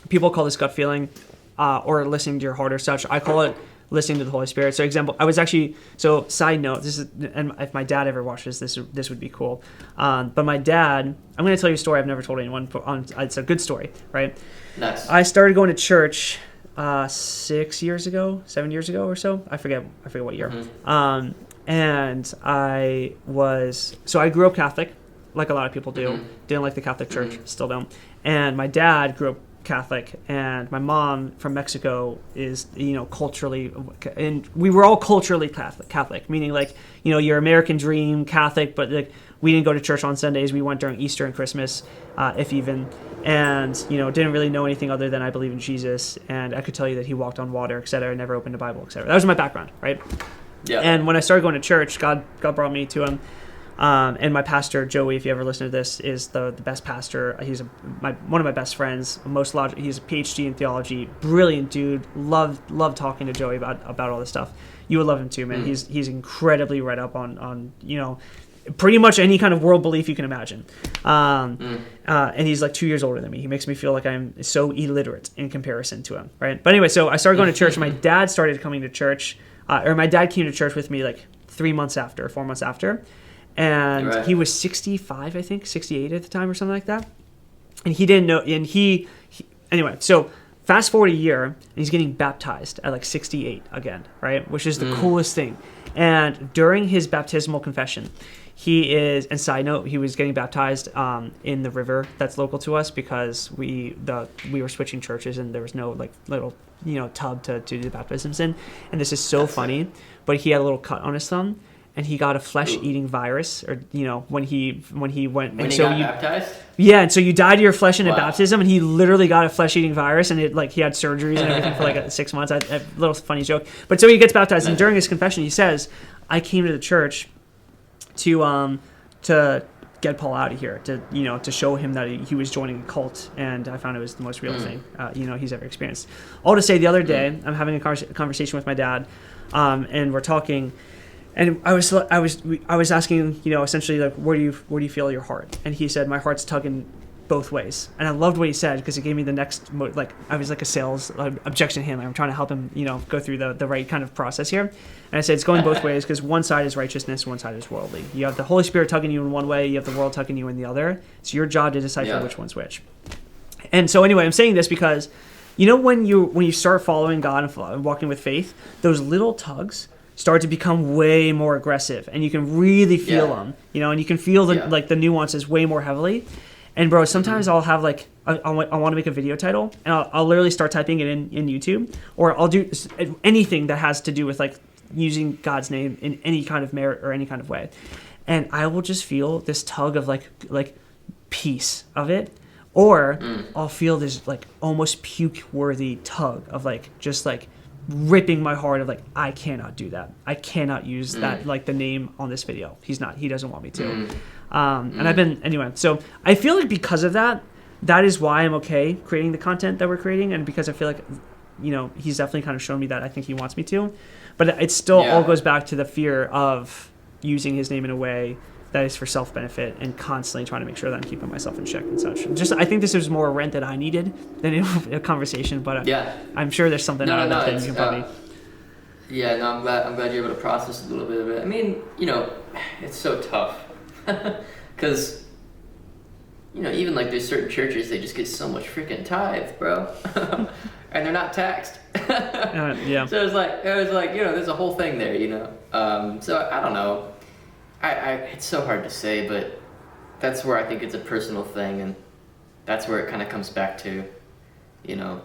people call this gut feeling, or listening to your heart or such. I call it listening to the Holy Spirit. So side note, this is, and if my dad ever watches this would be cool. But my dad, I'm going to tell you a story I've never told anyone. It's a good story, right? Nice. I started going to church 7 years ago or so. I forget what year. And I grew up Catholic, like a lot of people do. Didn't like the Catholic Church, still don't. And my dad grew up Catholic, and my mom from Mexico is culturally, and we were all culturally Catholic, meaning like your American dream Catholic, but like we didn't go to church on Sundays. We went during Easter and Christmas, if even, and didn't really know anything other than I believe in Jesus, and I could tell you that he walked on water, etc. Never opened a Bible, etc. That was my background, right? Yeah. And when I started going to church, God brought me to him. And my pastor, Joey, if you ever listen to this, is the best pastor. He's one of my best friends. He's a PhD in theology. Brilliant dude. Love talking to Joey about all this stuff. You would love him too, man. He's incredibly read up on pretty much any kind of world belief you can imagine. And he's like 2 years older than me. He makes me feel like I'm so illiterate in comparison to him, right? But anyway, so I started going to church. And my dad started coming to church, or my dad came to church with me like 4 months after. And he was 65, I think, 68 at the time or something like that. And he didn't know, and anyway, so fast forward a year, and he's getting baptized at like 68 again, right? Which is the coolest thing. And during his baptismal confession, and side note, he was getting baptized in the river that's local to us because we were switching churches and there was no like little, tub to do the baptisms in. And this is so funny, but he had a little cut on his thumb. And he got a flesh-eating virus, or when he went. When he got baptized? Yeah, and so you died to your flesh in a baptism, and he literally got a flesh-eating virus, and he had surgeries and everything for like 6 months. A little funny joke, but so he gets baptized, and during his confession, he says, "I came to the church to get Paul out of here, to show him that he was joining a cult, and I found it was the most real thing he's ever experienced." All to say, the other day, I'm having a conversation with my dad, and we're talking. And I was asking, essentially like, where do you feel your heart? And he said, my heart's tugging both ways. And I loved what he said because it gave me the next, like, I was like a sales objection handler. I'm trying to help him, go through the right kind of process here. And I said, it's going both ways because one side is righteousness, one side is worldly. You have the Holy Spirit tugging you in one way, you have the world tugging you in the other. It's your job to decipher which one's which. And so anyway, I'm saying this because, when you start following God and walking with faith, those little tugs start to become way more aggressive, and you can really feel them, and you can feel the nuances way more heavily. And bro, sometimes I'll have like, I want to make a video title, and I'll literally start typing it in YouTube, or I'll do anything that has to do with like using God's name in any kind of merit or any kind of way. And I will just feel this tug of like peace of it. Or I'll feel this like almost puke-worthy tug of like just like ripping my heart of like, I cannot do that. I cannot use that, like the name on this video. He doesn't want me to. And I've been, anyway, so I feel like because of that is why I'm okay creating the content that we're creating. And because I feel like, he's definitely kind of shown me that I think he wants me to. But it still all goes back to the fear of using his name in a way that is for self-benefit and constantly trying to make sure that I'm keeping myself in check and such. I think this was more a rant that I needed than a conversation, but I'm sure there's something out of that you can probably... I'm glad you're able to process a little bit of it. I mean, it's so tough. Because, even like there's certain churches, they just get so much freaking tithe, bro. And they're not taxed. So it was like, there's a whole thing there, So I don't know. It's so hard to say, but that's where I think it's a personal thing, and that's where it kind of comes back to, the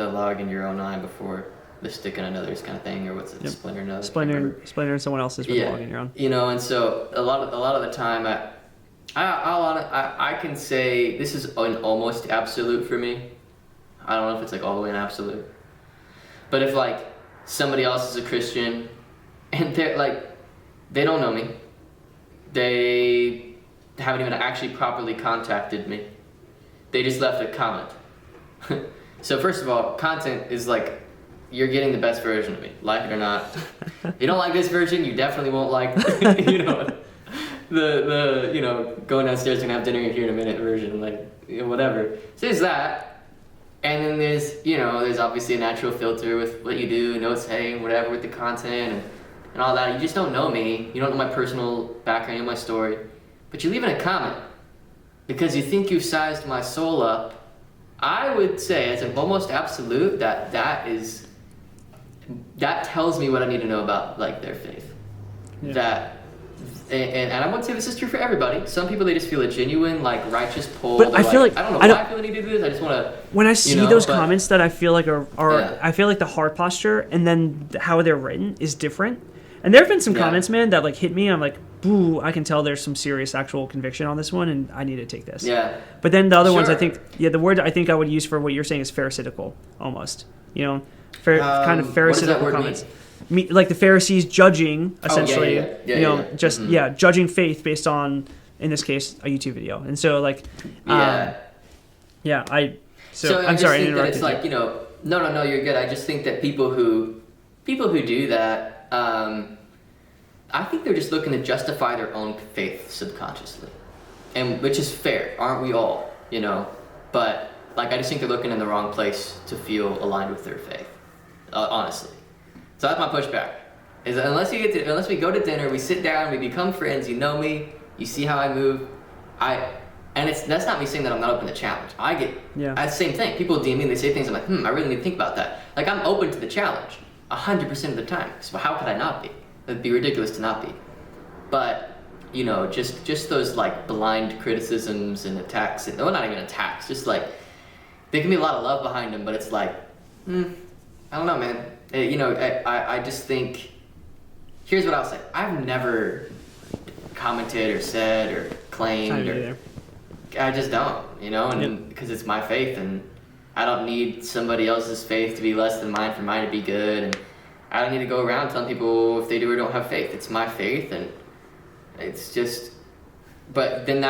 log in your own eye before the stick in another's kind of thing, or what's it, splinter in another? Splinter in someone else's with log in your own. And so a lot of the time, I can say this is an almost absolute for me. I don't know if it's like all the way an absolute, but if like somebody else is a Christian, and they're like, they don't know me. They haven't even actually properly contacted me. They just left a comment. So first of all, content is like, you're getting the best version of me, like it or not. If you don't like this version, you definitely won't like, the going downstairs and have dinner here in a minute version, like, whatever. So there's that. And then there's obviously a natural filter with what you do, notes, saying, whatever, with the content and all that. You just don't know me. You don't know my personal background, my story. But you leave in a comment because you think you've sized my soul up. I would say, as an almost absolute, that tells me what I need to know about like their faith. Yeah. And I won't say this is true for everybody. Some people, they just feel a genuine like righteous pull. But I feel like I don't know why I feel the need to do this. I just want to. When I see those comments that I feel like are I feel like the heart posture and then how they're written is different. And there have been some comments, man, that like hit me. I'm like, boo, I can tell there's some serious actual conviction on this one, and I need to take this. Yeah. But then the other ones, I think, the word I think I would use for what you're saying is pharisaical, almost. Kind of pharisaical comments. Like the Pharisees judging, essentially, judging faith based on, in this case, a YouTube video. And so, like, I'm sorry, I interrupted it's like, no, you're good. I just think that people who do that, I think they're just looking to justify their own faith subconsciously, and which is fair, aren't we all? But like I just think they're looking in the wrong place to feel aligned with their faith, honestly. So that's my pushback. Is that unless we go to dinner, we sit down, we become friends. You know me, you see how I move, that's not me saying that I'm not open to challenge. I get the same thing. People DM me and they say things. I'm like, I really need to think about that. Like I'm open to the challenge 100% of the time. So how could I not be? It'd be ridiculous to not be. But just those like blind criticisms and attacks. Well, not even attacks. Just like there can be a lot of love behind them, but it's like, I don't know, man. I just think. Here's what I'll say. I've never commented or said or claimed I just don't, and because it's my faith, and I don't need somebody else's faith to be less than mine for mine to be good, and I don't need to go around telling people if they do or don't have faith. It's my faith, and it's just. But then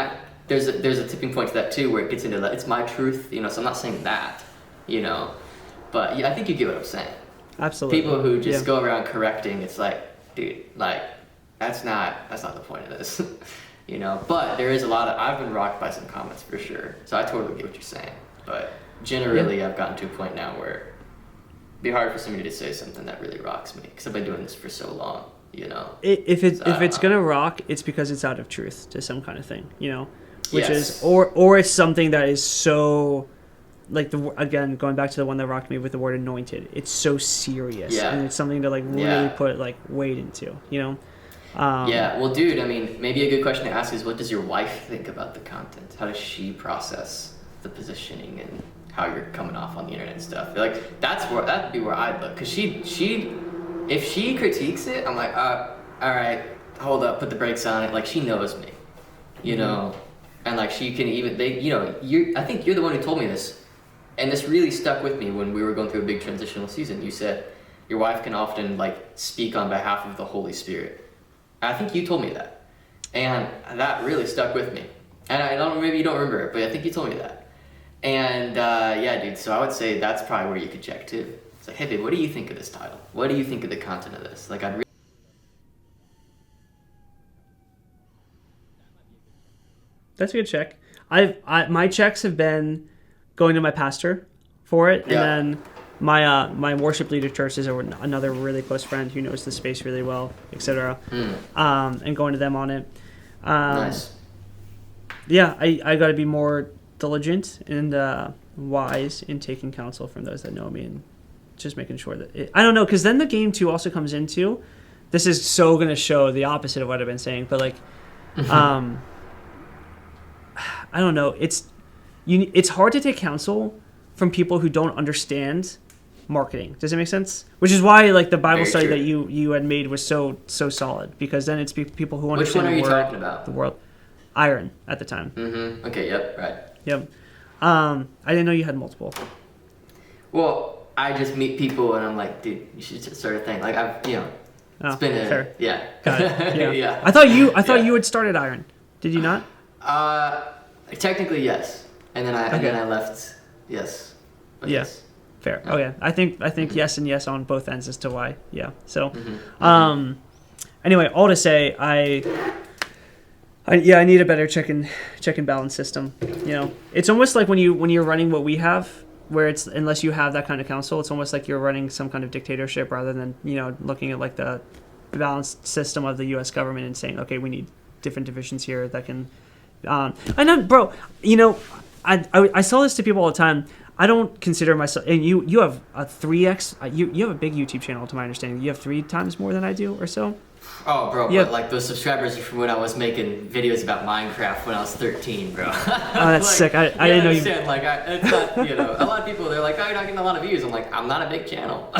there's a tipping point to that too, where it gets into that. It's my truth, so I'm not saying that, But I think you get what I'm saying. Absolutely. People who just go around correcting, it's like, dude, like that's not the point of this. You know, but there is a lot of, I've been rocked by some comments for sure. So I totally get what you're saying. But generally, I've gotten to a point now where it'd be hard for somebody to say something that really rocks me because I've been doing this for so long, you know. If it's gonna rock, it's because it's out of truth to some kind of thing, you know, which is or it's something that is so, like again going back to the one that rocked me with the word anointed. It's so serious, and it's something to like really put like weight into, you know. Well, dude, I mean, maybe a good question to ask is, what does your wife think about the content? How does she process the positioning and how you're coming off on the internet and stuff? Like, that'd be where I'd look, because if she critiques it, I'm like, all right, hold up, put the brakes on it. Like, she knows me, you know, and like she can even I think you're the one who told me this, and this really stuck with me when we were going through a big transitional season. You said your wife can often like speak on behalf of the Holy Spirit. I think you told me that, and that really stuck with me. And I don't, maybe you don't remember it, but I think you told me that. And yeah, dude. So I would say that's probably where you could check too. It's like, hey, babe, what do you think of this title? What do you think of the content of this? Like, That's a good check. My checks have been going to my pastor for it, and then my worship leader church is another really close friend who knows the space really well, etc. And going to them on it. Nice. Yeah, I got to be more diligent and wise in taking counsel from those that know me, and just making sure that I don't know, because then the game too also comes into, this is so going to show the opposite of what I've been saying, but like, I don't know, it's hard to take counsel from people who don't understand marketing. Does it make sense? Which is why like the Bible study that you had made was so solid, because then it's people who understand Which one are you talking about? The world. Iron at the time. Mm-hmm. Okay. Yep. Right. Yep. I didn't know you had multiple. Well, I just meet people and I'm like, dude, you should start a thing. Like it's been fair. Yeah. Got it. Yeah. Yeah. I thought you had started Iron. Did you not? Technically yes, and then I left. Yes. But yes. Fair. Yeah. Okay. I think yes and yes on both ends as to why. Yeah. So, anyway, all to say, I need a better check and balance system. You know, it's almost like when you're running what we have, where it's, unless you have that kind of counsel, it's almost like you're running some kind of dictatorship rather than, you know, looking at like the balanced system of the U.S. government and saying, okay, we need different divisions here that can. I know, bro. You know, I tell this to people all the time. I don't consider myself, and you have a 3x. You have a big YouTube channel, to my understanding. You have 3 times more than I do, or so. Oh, bro, but like those subscribers are from when I was making videos about Minecraft when I was 13, bro. Oh, that's like, sick. I didn't know you. Like, it's not, you know, a lot of people, they're like, oh, you're not getting a lot of views. I'm like, I'm not a big channel.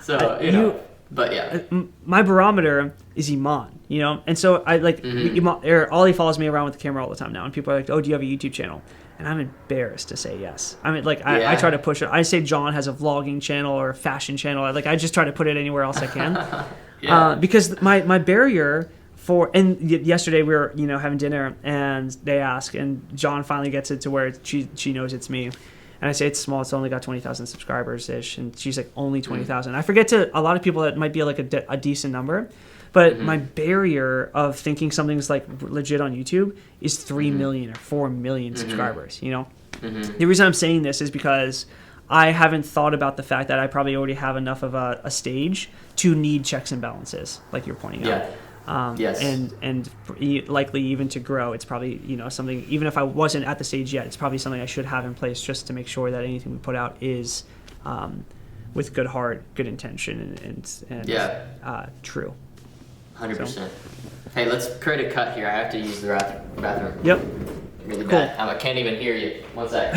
So, you know, but yeah. My barometer is Iman, you know? And so I like, Ollie follows me around with the camera all the time now, and people are like, oh, do you have a YouTube channel? And I'm embarrassed to say yes. I mean, like, I try to push it. I say John has a vlogging channel or a fashion channel. I just try to put it anywhere else I can. Because my barrier and yesterday we were, you know, having dinner, and they ask, and John finally gets it to where she knows it's me. And I say it's small. It's only got 20,000 subscribers-ish. And she's like, only 20,000. I forget a lot of people that might be like a decent number. But my barrier of thinking something's like legit on YouTube is 3 million or 4 million subscribers, you know? The reason I'm saying this is because I haven't thought about the fact that I probably already have enough of a stage to need checks and balances, like you're pointing out. Yes. And likely even to grow, it's probably, you know, something, even if I wasn't at the stage yet, it's probably something I should have in place just to make sure that anything we put out is with good heart, good intention, and true. 100%. So. Hey, let's create a cut here. I have to use the bathroom. Yep. Really bad. I can't even hear you. One sec.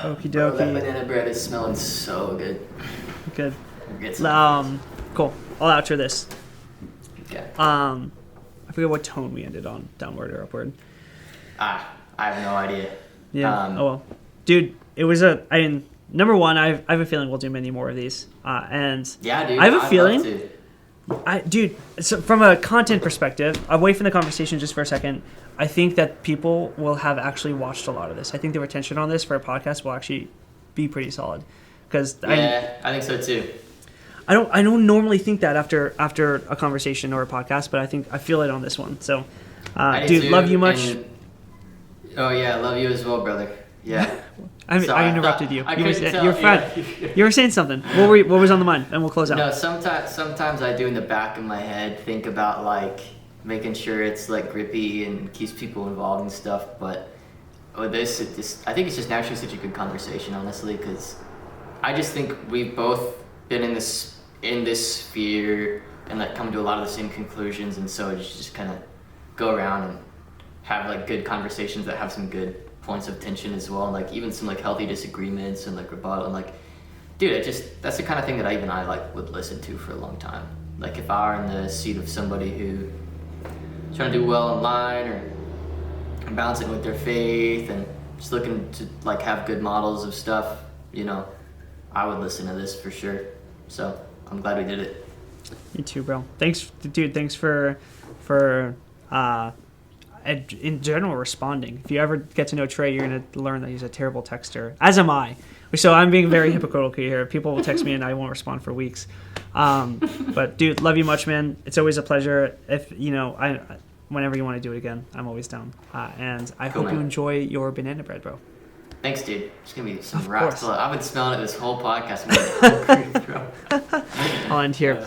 Okie Bro, that dokie. banana bread is smelling so good. Good. Get some Cool. I'll outro this. Okay. I forget what tone we ended on, downward or upward. I have no idea. Yeah. Oh well, dude. It was number one. I have a feeling we'll do many more of these. And Yeah, dude. I have a I'd feeling. love to. Dude. So from a content perspective, away from the conversation just for a second, I think that people will have actually watched a lot of this. I think the retention on this for a podcast will actually be pretty solid. Because Yeah, I think so too. I don't normally think that after a conversation or a podcast, but I feel it on this one. So, I do dude, too, love you much. Oh yeah, love you as well, brother. Yeah. I interrupted you. I You were couldn't saying- tell. you're fine. You were saying something. What was on the mind? And we'll close out. No, sometimes I do in the back of my head think about like making sure it's like grippy and keeps people involved and stuff. But with this, I think it's just naturally such a good conversation, honestly, because I just think we've both been in this sphere and like come to a lot of the same conclusions, and so just kind of go around and have like good conversations that have some good points of tension as well, and like even some like healthy disagreements and like rebuttal, and like, dude, that's the kind of thing that I like would listen to for a long time. Like if I were in the seat of somebody who is trying to do well online or balancing with their faith and just looking to like have good models of stuff, you know, I would listen to this for sure. So I'm glad we did it. Me too, bro. Thanks, dude. Thanks for in general responding. If you ever get to know Trey, you're gonna learn that he's a terrible texter, as am I. So I'm being very hypocritical here. People will text me and I won't respond for weeks. But dude, love you much, man. It's always a pleasure. If whenever you want to do it again, I'm always down. And I hope you enjoy your banana bread, bro. Thanks, dude. It's gonna be some Of rats. course. I've been smelling it this whole podcast. Man. Bro. I'll end here.